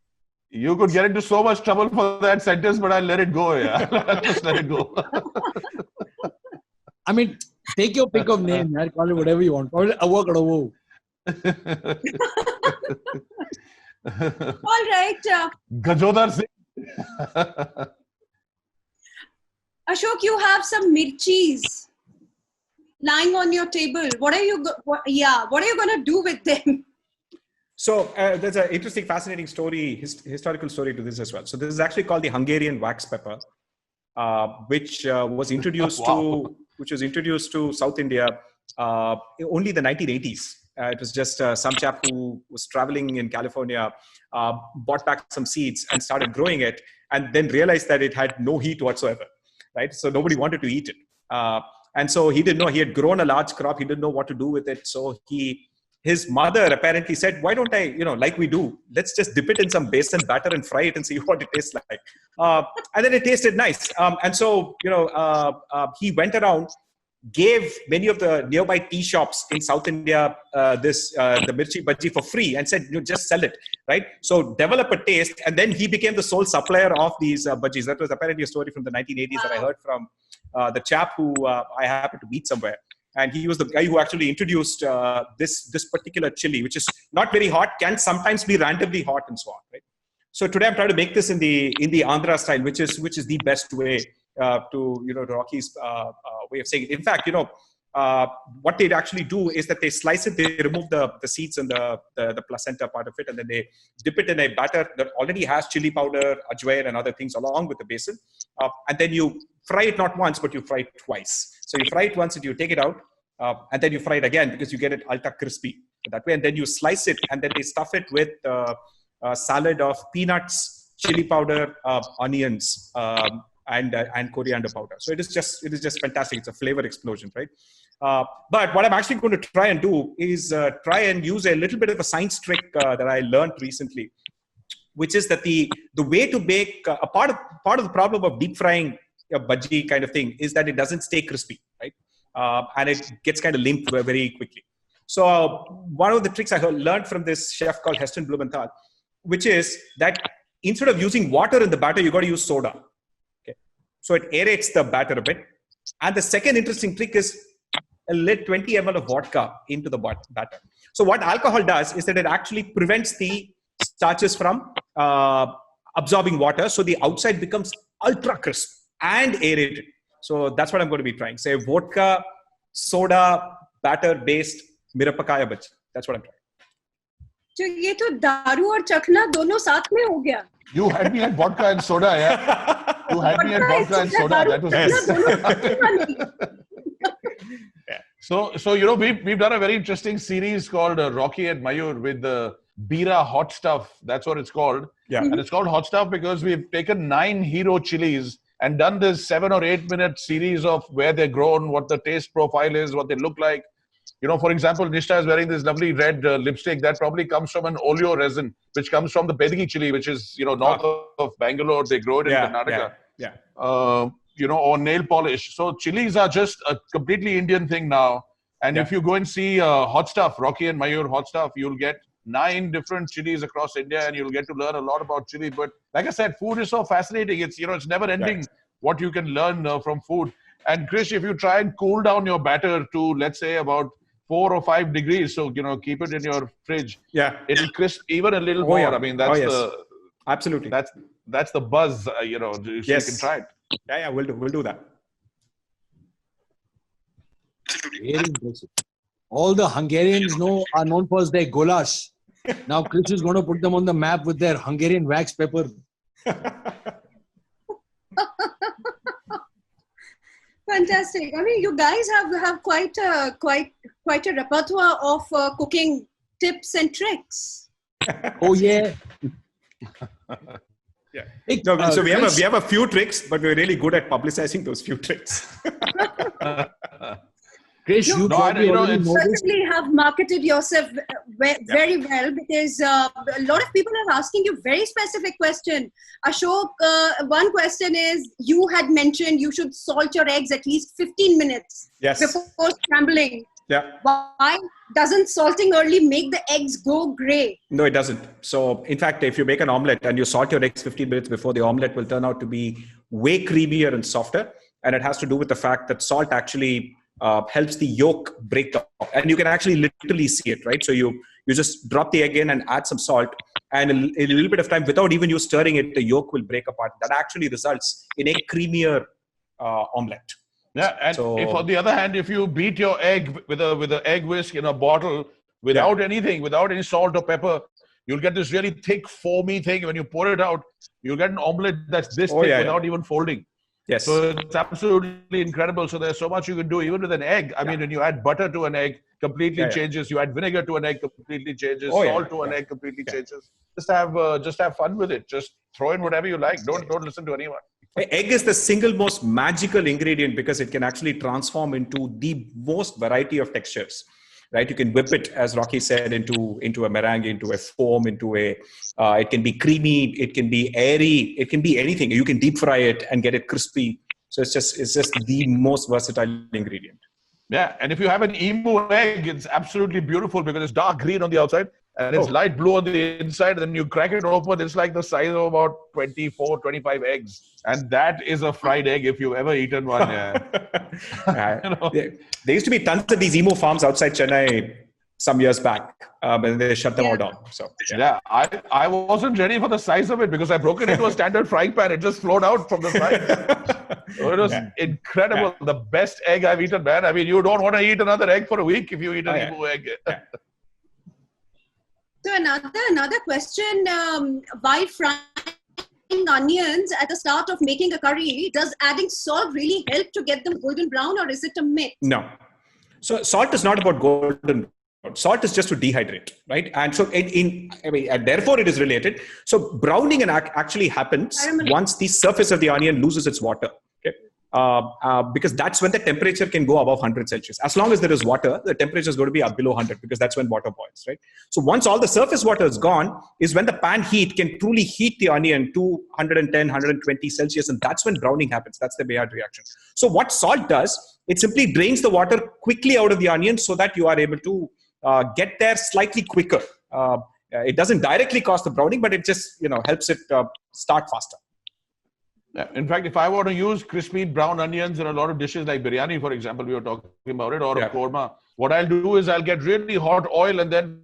You could get into so much trouble for that sentence, but I'll let it go. Yeah, I'll just let it go. I mean, take your pick of name. Man. Call it whatever you want. Call it avocado. All right. Gajodhar Singh. Ashok, you have some mirchis lying on your table. What are you going to do with them? So there's an interesting, fascinating story, historical story to this as well. So this is actually called the Hungarian wax pepper, which was introduced to South India only in the 1980s. It was just some chap who was traveling in California, bought back some seeds and started growing it, and then realized that it had no heat whatsoever, right? So nobody wanted to eat it. And so he didn't know, he had grown a large crop, he didn't know what to do with it. So his mother apparently said, why don't I, like we do, let's just dip it in some besan batter and fry it and see what it tastes like. And then it tasted nice. And so, he went around, gave many of the nearby tea shops in South India the mirchi bhaji for free and said, just sell it, right? So develop a taste. And then he became the sole supplier of these bhajis. That was apparently a story from the 1980s that I heard from the chap who I happened to meet somewhere. And he was the guy who actually introduced this particular chili, which is not very hot, can sometimes be randomly hot and so on, right? So today I'm trying to make this in the Andhra style, which is the best way to Rocky's way of saying it. In fact, what they actually do is that they slice it, they remove the seeds and the placenta part of it, and then they dip it in a batter that already has chili powder, ajwain, and other things along with the basin. And then you fry it not once, but you fry it twice. So you fry it once and you take it out, and then you fry it again because you get it ultra crispy that way. And then you slice it, and then they stuff it with a salad of peanuts, chili powder, onions, and coriander powder. So it is just fantastic. It's a flavor explosion, right? But what I'm actually going to try and do is try and use a little bit of a science trick that I learned recently, which is that the way to bake a part of the problem of deep frying a bhaji kind of thing is that it doesn't stay crispy, right? And it gets kind of limp very quickly. So one of the tricks I learned from this chef called Heston Blumenthal, which is that instead of using water in the batter, you got to use soda. Okay, so it aerates the batter a bit. And the second interesting trick is let 20 ml of vodka into the batter. So what alcohol does is that it actually prevents the starches from absorbing water. So the outside becomes ultra crisp and aerated. So that's what I'm going to be trying. Say vodka, soda, batter-based mirapakaya bhaji. That's what I'm trying. So ये तो दारू और चखना दोनों साथ में हो गया. You had me at vodka and soda, yeah. You had me at vodka and soda. That was So we've done a very interesting series called Rocky and Mayur with the Bira Hot Stuff. That's what it's called. Yeah. And it's called Hot Stuff because we've taken 9 hero chilies and done this 7 or 8 minute series of where they're grown, what the taste profile is, what they look like. For example, Nishta is wearing this lovely red lipstick that probably comes from an oleo resin, which comes from the Bedigi chili, which is, north of Bangalore. They grow it in Karnataka. Yeah. Or nail polish. So chilies are just a completely Indian thing now. And if you go and see Hot Stuff, Rocky and Mayur Hot Stuff, you'll get 9 different chilies across India and you'll get to learn a lot about chili. But like I said, food is so fascinating. It's, it's never ending what you can learn from food. And Krish, if you try and cool down your batter to, let's say, about 4 or 5 degrees, so, keep it in your fridge. Yeah. It'll crisp even a little more. I mean, that's absolutely. That's the buzz, so you can try it. Yeah, we'll do that. Very impressive. All the Hungarians are known for their goulash. Now Chris is going to put them on the map with their Hungarian wax pepper. Fantastic. I mean, you guys have quite a repertoire of cooking tips and tricks. Oh yeah. Yeah. Hey, No, so we Chris, have a few tricks, but we're really good at publicizing those few tricks. Chris, you No, I, probably you know, already it's know this. Certainly have marketed yourself very well, because a lot of people are asking you very specific question. Ashok, one question is, you had mentioned you should salt your eggs at least 15 minutes Yes. before scrambling. Yeah. Why doesn't salting early make the eggs go gray? No, it doesn't. So, in fact, if you make an omelette and you salt your eggs 15 minutes before, the omelette will turn out to be way creamier and softer. And it has to do with the fact that salt actually helps the yolk break up. And you can actually literally see it, right? So you just drop the egg in and add some salt. And in a little bit of time, without even you stirring it, the yolk will break apart. That actually results in a creamier omelette. Yeah, and So- if on the other hand, if you beat your egg with a egg whisk in a bottle without anything, without any salt or pepper, you'll get this really thick, foamy thing. When you pour it out, you'll get an omelette that's this thick without even folding. Yes. So it's absolutely incredible. So there's so much you can do even with an egg. I mean, when you add butter to an egg, completely changes. You add vinegar to an egg, completely changes. Salt to an egg, completely changes. Just have fun with it. Just throw in whatever you like. Don't listen to anyone. Egg is the single most magical ingredient because it can actually transform into the most variety of textures, right? You can whip it, as Rocky said, into a meringue, into a foam, it can be creamy, it can be airy, it can be anything. You can deep fry it and get it crispy. So it's just the most versatile ingredient. Yeah, and if you have an emu egg, it's absolutely beautiful because it's dark green on the outside and it's light blue on the inside. And then you crack it open, it's like the size of about 24, 25 eggs. And that is a fried egg if you've ever eaten one. Yeah. You know? There used to be tons of these emu farms outside Chennai some years back, but they shut them all down. So yeah, I wasn't ready for the size of it because I broke it into a standard frying pan. It just flowed out from the side. So it was incredible. The best egg I've eaten, man. I mean, you don't want to eat another egg for a week if you eat an emu egg. So another question, why frying onions at the start of making a curry, does adding salt really help to get them golden brown, or is it a myth? No. So salt is not about golden. Salt is just to dehydrate, right? And so and therefore it is related. So browning actually happens once the surface of the onion loses its water. Okay. Because that's when the temperature can go above 100 Celsius. As long as there is water, the temperature is going to be up below 100 because that's when water boils, right? So once all the surface water is gone is when the pan heat can truly heat the onion to 110, 120 Celsius. And that's when browning happens. That's the Maillard reaction. So what salt does, it simply drains the water quickly out of the onion so that you are able to get there slightly quicker. It doesn't directly cause the browning, but it just helps it start faster. Yeah. In fact, if I want to use crispy brown onions in a lot of dishes like biryani, for example, we were talking about it, or a korma, what I'll do is I'll get really hot oil and then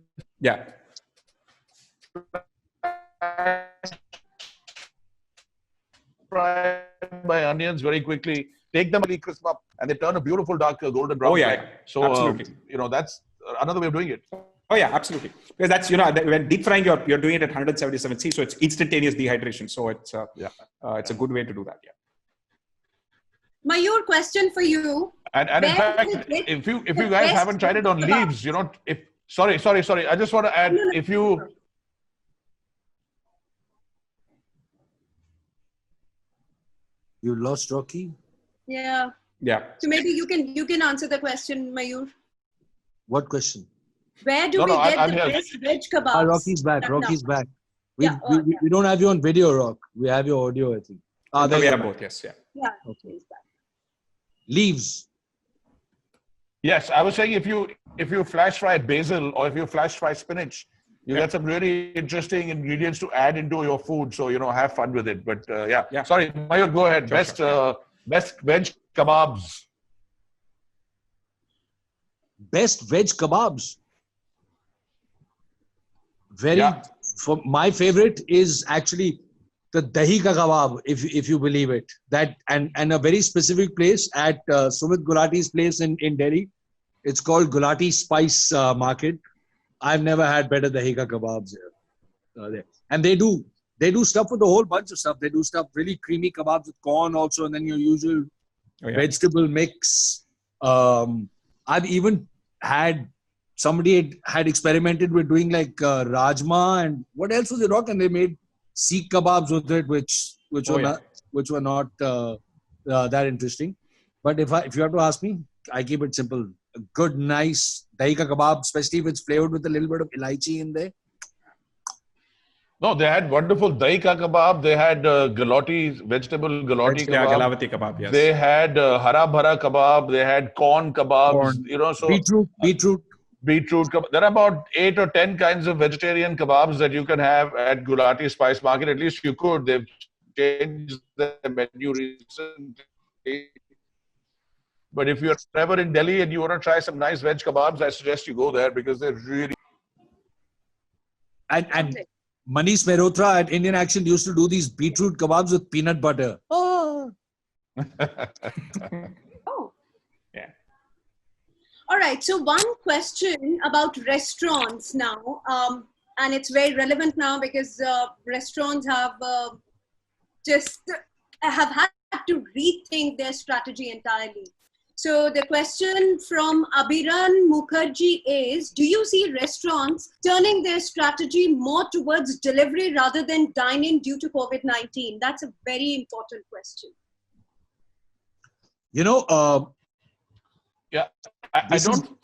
fry my onions very quickly, take them really crisp up, and they turn a beautiful dark golden brown. So absolutely. That's another way of doing it. Oh yeah, absolutely. Because that's when deep frying, you're doing it at 177 C, so it's instantaneous dehydration. So it's a good way to do that. Yeah. Mayur, question for you. And in fact, if you guys haven't tried it on leaves, sorry. I just want to add, if you. You lost Rocky? Yeah. Yeah. So maybe you can answer the question, Mayur. What question? Where do we get the best veg kebabs? Rocky's back. Rocky's back. We don't have you on video, Rock. We have your audio, I think. There we have both. Yes. Yeah. Okay. Leaves. Yes, I was saying if you flash fry basil or if you flash fry spinach, you get some really interesting ingredients to add into your food. So have fun with it. But sorry, Mayur, go ahead. Best veg kebabs. Best veg kebabs. For my favorite is actually the dahi ka kebab, if you believe it. That and a very specific place at Sumit Gulati's place in Delhi. It's called Gulati Spice Market. I've never had better dahi ka kebabs here. And they do stuff with a whole bunch of stuff. They do stuff really creamy kebabs with corn also, and then your usual vegetable mix. I've even had somebody had experimented with doing like rajma and what else was it, Rock? And they made seekh kebabs with it, which were not that interesting. But if you have to ask me, I keep it simple. A good, nice dahi ka kebab, especially if it's flavored with a little bit of elaichi in there. No, they had wonderful dahi ka kebab. They had vegetable galati kebab. Galavati kebab, yes. They had hara bhara kebab. They had corn kebabs. So beetroot. Kebab. There are about 8 or 10 kinds of vegetarian kebabs that you can have at Gulati Spice Market. At least you could. They've changed the menu recently. But if you're ever in Delhi and you want to try some nice veg kebabs, I suggest you go there because they're really. And Manish Mehrotra at Indian Action used to do these beetroot kebabs with peanut butter. Oh. Yeah. All right. So one question about restaurants now, and it's very relevant now because restaurants have had to rethink their strategy entirely. So the question from Abhiran Mukherjee is, do you see restaurants turning their strategy more towards delivery rather than dine-in due to COVID-19? That's a very important question.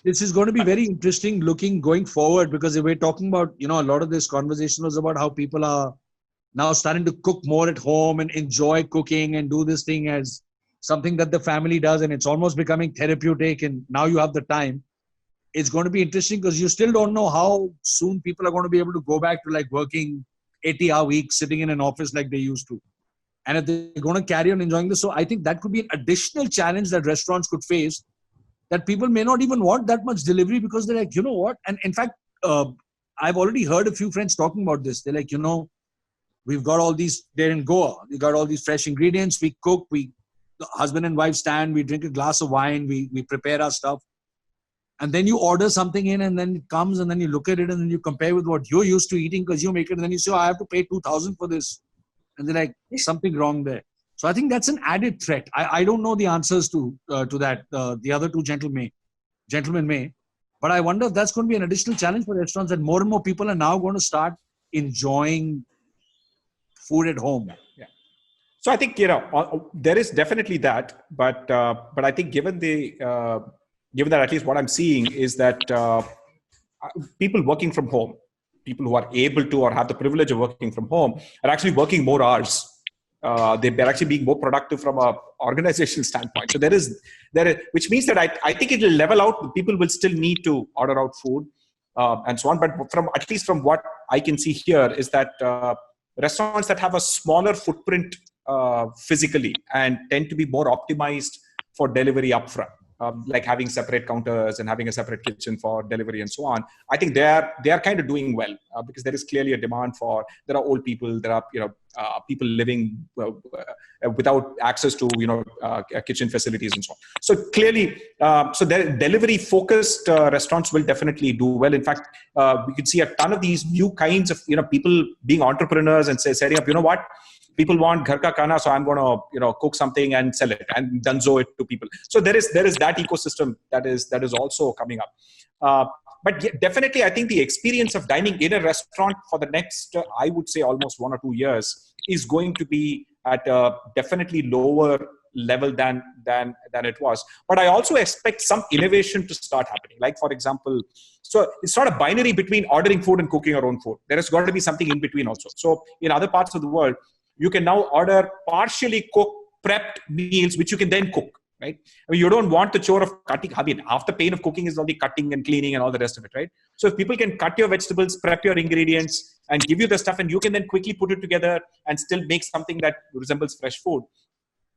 This is going to be very interesting going forward, because we're talking about, a lot of this conversation was about how people are now starting to cook more at home and enjoy cooking and do this thing as something that the family does, and it's almost becoming therapeutic, and now you have the time. It's going to be interesting because you still don't know how soon people are going to be able to go back to like working 80-hour weeks, sitting in an office like they used to. And if they're going to carry on enjoying this, so I think that could be an additional challenge that restaurants could face, that people may not even want that much delivery because they're like, you know what? And in fact, I've already heard a few friends talking about this. They're like, we've got all these, they're in Goa, we got all these fresh ingredients, we cook, the husband and wife stand, we drink a glass of wine, we prepare our stuff. And then you order something in and then it comes and then you look at it and then you compare with what you're used to eating because you make it and then you say, I have to pay 2,000 for this. And they're like, something wrong there. So I think that's an added threat. I don't know the answers to that. The other two gentlemen may. But I wonder if that's going to be an additional challenge for restaurants, that more and more people are now going to start enjoying food at home. Yeah. So I think, there is definitely that. But I think given that at least what I'm seeing is that people working from home, people who are able to or have the privilege of working from home are actually working more hours. They're actually being more productive from an organizational standpoint. So there is, which means that I think it will level out. People will still need to order out food and so on. But at least from what I can see here is that restaurants that have a smaller footprint physically and tend to be more optimized for delivery upfront, like having separate counters and having a separate kitchen for delivery and so on. I think they are kind of doing well because there is clearly a demand for. There are old people. There are people living without access to kitchen facilities and so on. So clearly, delivery focused restaurants will definitely do well. In fact, we could see a ton of these new kinds of people being entrepreneurs and setting up. You know what? People want ghar ka khana, so I'm going to cook something and sell it and dunzo it to people. So there is that ecosystem that is also coming up. But definitely, I think the experience of dining in a restaurant for the next, I would say, almost 1 or 2 years is going to be at a definitely lower level than it was. But I also expect some innovation to start happening. Like, for example, so it's not a binary between ordering food and cooking your own food. There has got to be something in between also. So in other parts of the world, you can now order partially cooked, prepped meals, which you can then cook, right? I mean, you don't want the chore of cutting. I mean, half the pain of cooking is only cutting and cleaning and all the rest of it, right? So if people can cut your vegetables, prep your ingredients, and give you the stuff, and you can then quickly put it together and still make something that resembles fresh food,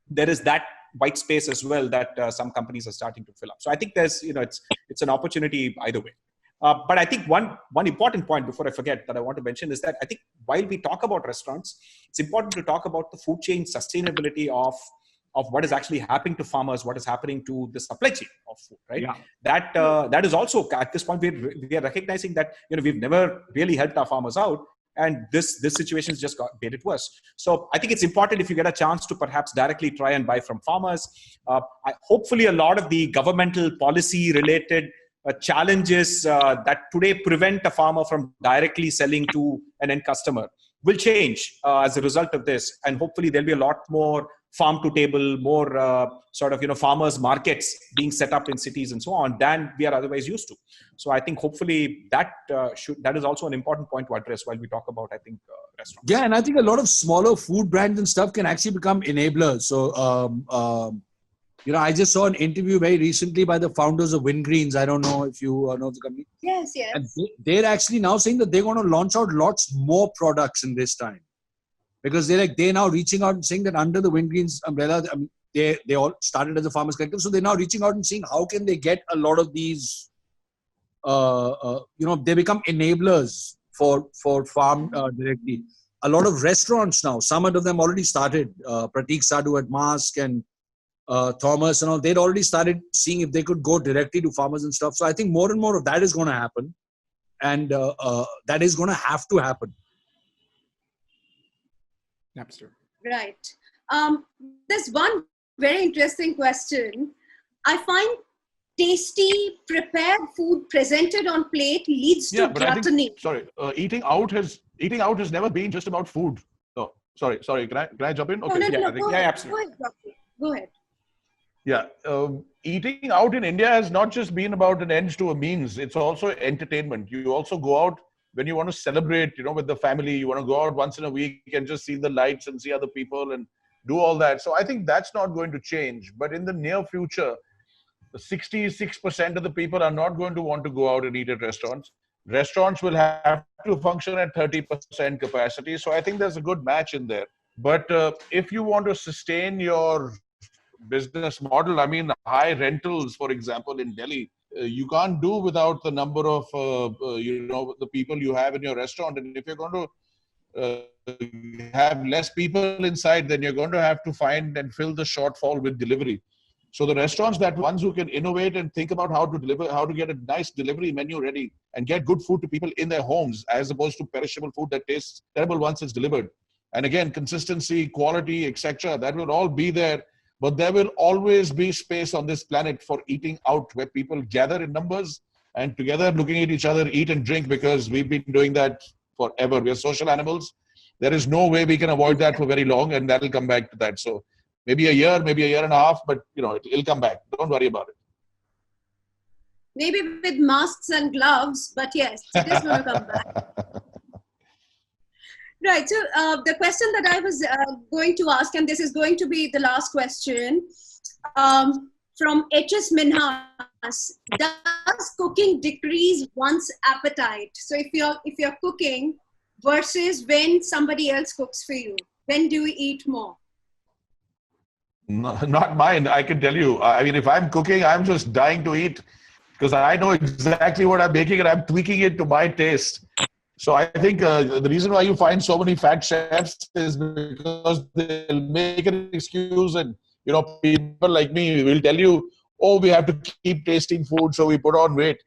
there is that white space as well that some companies are starting to fill up. So I think there's, it's an opportunity either way. But I think one important point before I forget that I want to mention is that I think while we talk about restaurants, it's important to talk about the food chain sustainability of what is actually happening to farmers, what is happening to the supply chain of food, right? Yeah. That is also, at this point, we are recognizing that we've never really helped our farmers out, and this situation has just made it worse. So I think it's important, if you get a chance, to perhaps directly try and buy from farmers. Hopefully, a lot of the governmental policy related challenges that today prevent a farmer from directly selling to an end customer will change as a result of this. And hopefully there'll be a lot more farm to table, more farmers markets being set up in cities and so on than we are otherwise used to. So I think hopefully that is also an important point to address while we talk about, I think, restaurants. Yeah, and I think a lot of smaller food brands and stuff can actually become enablers. So, I just saw an interview very recently by the founders of Wingreens. I don't know if you know the company. Yes. And they're actually now saying that they're going to launch out lots more products in this time. Because they're now reaching out and saying that under the Wingreens umbrella, they all started as a farmers collective. So they're now reaching out and seeing how can they get a lot of these, they become enablers for farm directly. A lot of restaurants now, some of them already started. Pratik Sadhu at Mask and Thomas and all, they'd already started seeing if they could go directly to farmers and stuff. So I think more and more of that is going to happen. And that is going to have to happen. Absolutely. Right. There's one very interesting question. I find tasty, prepared food presented on plate leads to gluttony. Eating out has never been just about food. Oh, sorry. Can I jump in? Okay. No. Absolutely. Go ahead. Yeah. Eating out in India has not just been about an end to a means. It's also entertainment. You also go out when you want to celebrate, with the family. You want to go out once in a week and just see the lights and see other people and do all that. So I think that's not going to change. But in the near future, 66% of the people are not going to want to go out and eat at restaurants. Restaurants will have to function at 30% capacity. So I think there's a good match in there. But if you want to sustain your business model, high rentals, for example, in Delhi, you can't do without the number of, the people you have in your restaurant. And if you're going to have less people inside, then you're going to have to find and fill the shortfall with delivery. So the restaurants, that ones who can innovate and think about how to deliver, how to get a nice delivery menu ready and get good food to people in their homes, as opposed to perishable food that tastes terrible once it's delivered. And again, consistency, quality, etc., that will all be there. But there will always be space on this planet for eating out, where people gather in numbers and together looking at each other, eat and drink, because we've been doing that forever. We are social animals. There is no way we can avoid that for very long, and that will come back to that. So maybe a year and a half, but it'll come back. Don't worry about it. Maybe with masks and gloves, but yes, it is going to come back. Right. So the question that I was going to ask, and this is going to be the last question, from HS Minhas: does cooking decrease one's appetite? So if you're cooking versus when somebody else cooks for you, when do you eat more? No, not mine. I can tell you. If I'm cooking, I'm just dying to eat because I know exactly what I'm making and I'm tweaking it to my taste. So I think the reason why you find so many fat chefs is because they'll make an excuse, and people like me will tell you, oh, we have to keep tasting food, so we put on weight.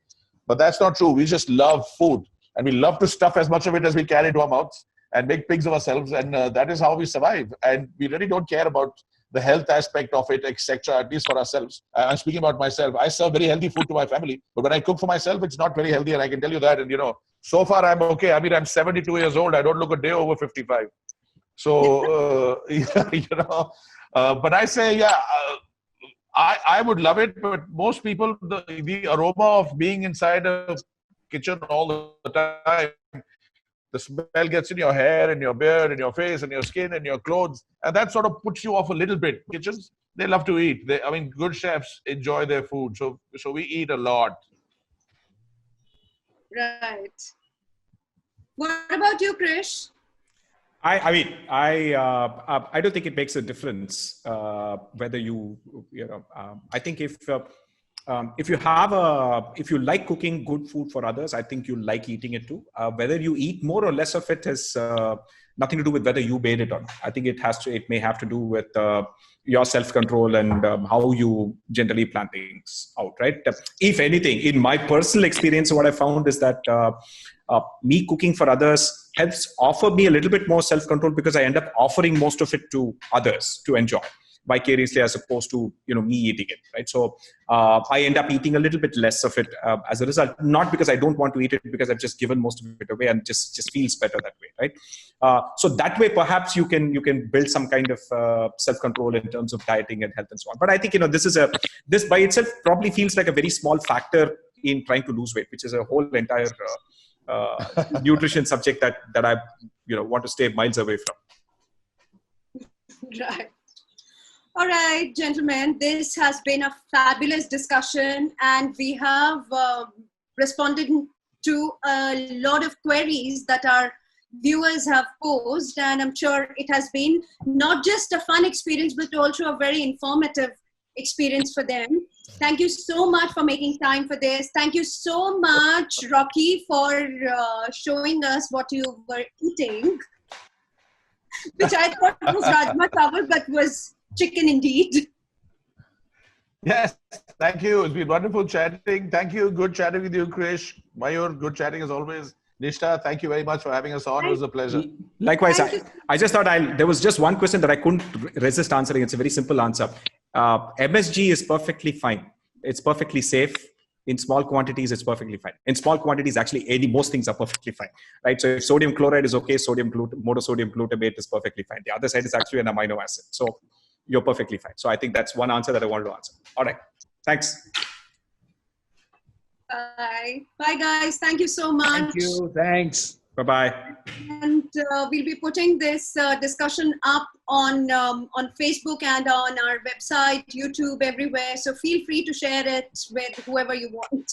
But that's not true. We just love food, and we love to stuff as much of it as we can into our mouths and make pigs of ourselves, and that is how we survive. And we really don't care about the health aspect of it, etc., at least for ourselves. I'm speaking about myself. I serve very healthy food to my family, but when I cook for myself, it's not very healthy, and I can tell you that. And so far I'm okay. I'm 72 years old. I don't look a day over 55. So but I say, I would love it. But most people, the aroma of being inside a kitchen all the time, the smell gets in your hair and your beard and your face and your skin and your clothes. And that sort of puts you off a little bit. Kitchens, they love to eat. Good chefs enjoy their food. So we eat a lot. Right. What about you, Krish? I don't think it makes a difference whether I think if you like cooking good food for others, I think you like eating it too. Whether you eat more or less of it has nothing to do with whether you made it or not. I think it may have to do with your self-control and how you generally plan things out, right? If anything, in my personal experience, what I found is that me cooking for others helps offer me a little bit more self-control, because I end up offering most of it to others to enjoy vicariously, as opposed to me eating it, right? So I end up eating a little bit less of it as a result, not because I don't want to eat it, because I've just given most of it away and just feels better that way, right? So that way, perhaps you can build some kind of self-control in terms of dieting and health and so on. But I think this by itself probably feels like a very small factor in trying to lose weight, which is a whole entire nutrition subject that I want to stay miles away from. Right. All right, gentlemen, this has been a fabulous discussion, and we have responded to a lot of queries that our viewers have posed, and I'm sure it has been not just a fun experience, but also a very informative experience for them. Thank you so much for making time for this. Thank you so much, Rocky, for showing us what you were eating, which I thought was Rajma Chawal, but was chicken indeed. Yes, thank you. It's been wonderful chatting. Thank you. Good chatting with you, Krish. Mayur, good chatting as always. Nishta, thank you very much for having us on. It was a pleasure. Likewise, I just thought there was just one question that I couldn't resist answering. It's a very simple answer. MSG is perfectly fine. It's perfectly safe. In small quantities, it's perfectly fine. In small quantities, actually, most things are perfectly fine, right? So if sodium chloride is okay, monosodium glutamate is perfectly fine. The other side is actually an amino acid. So you're perfectly fine. So I think that's one answer that I wanted to answer. All right. Thanks. Bye. Bye, guys. Thank you so much. Thank you. Thanks. Bye-bye. And we'll be putting this discussion up on Facebook and on our website, YouTube, everywhere. So feel free to share it with whoever you want.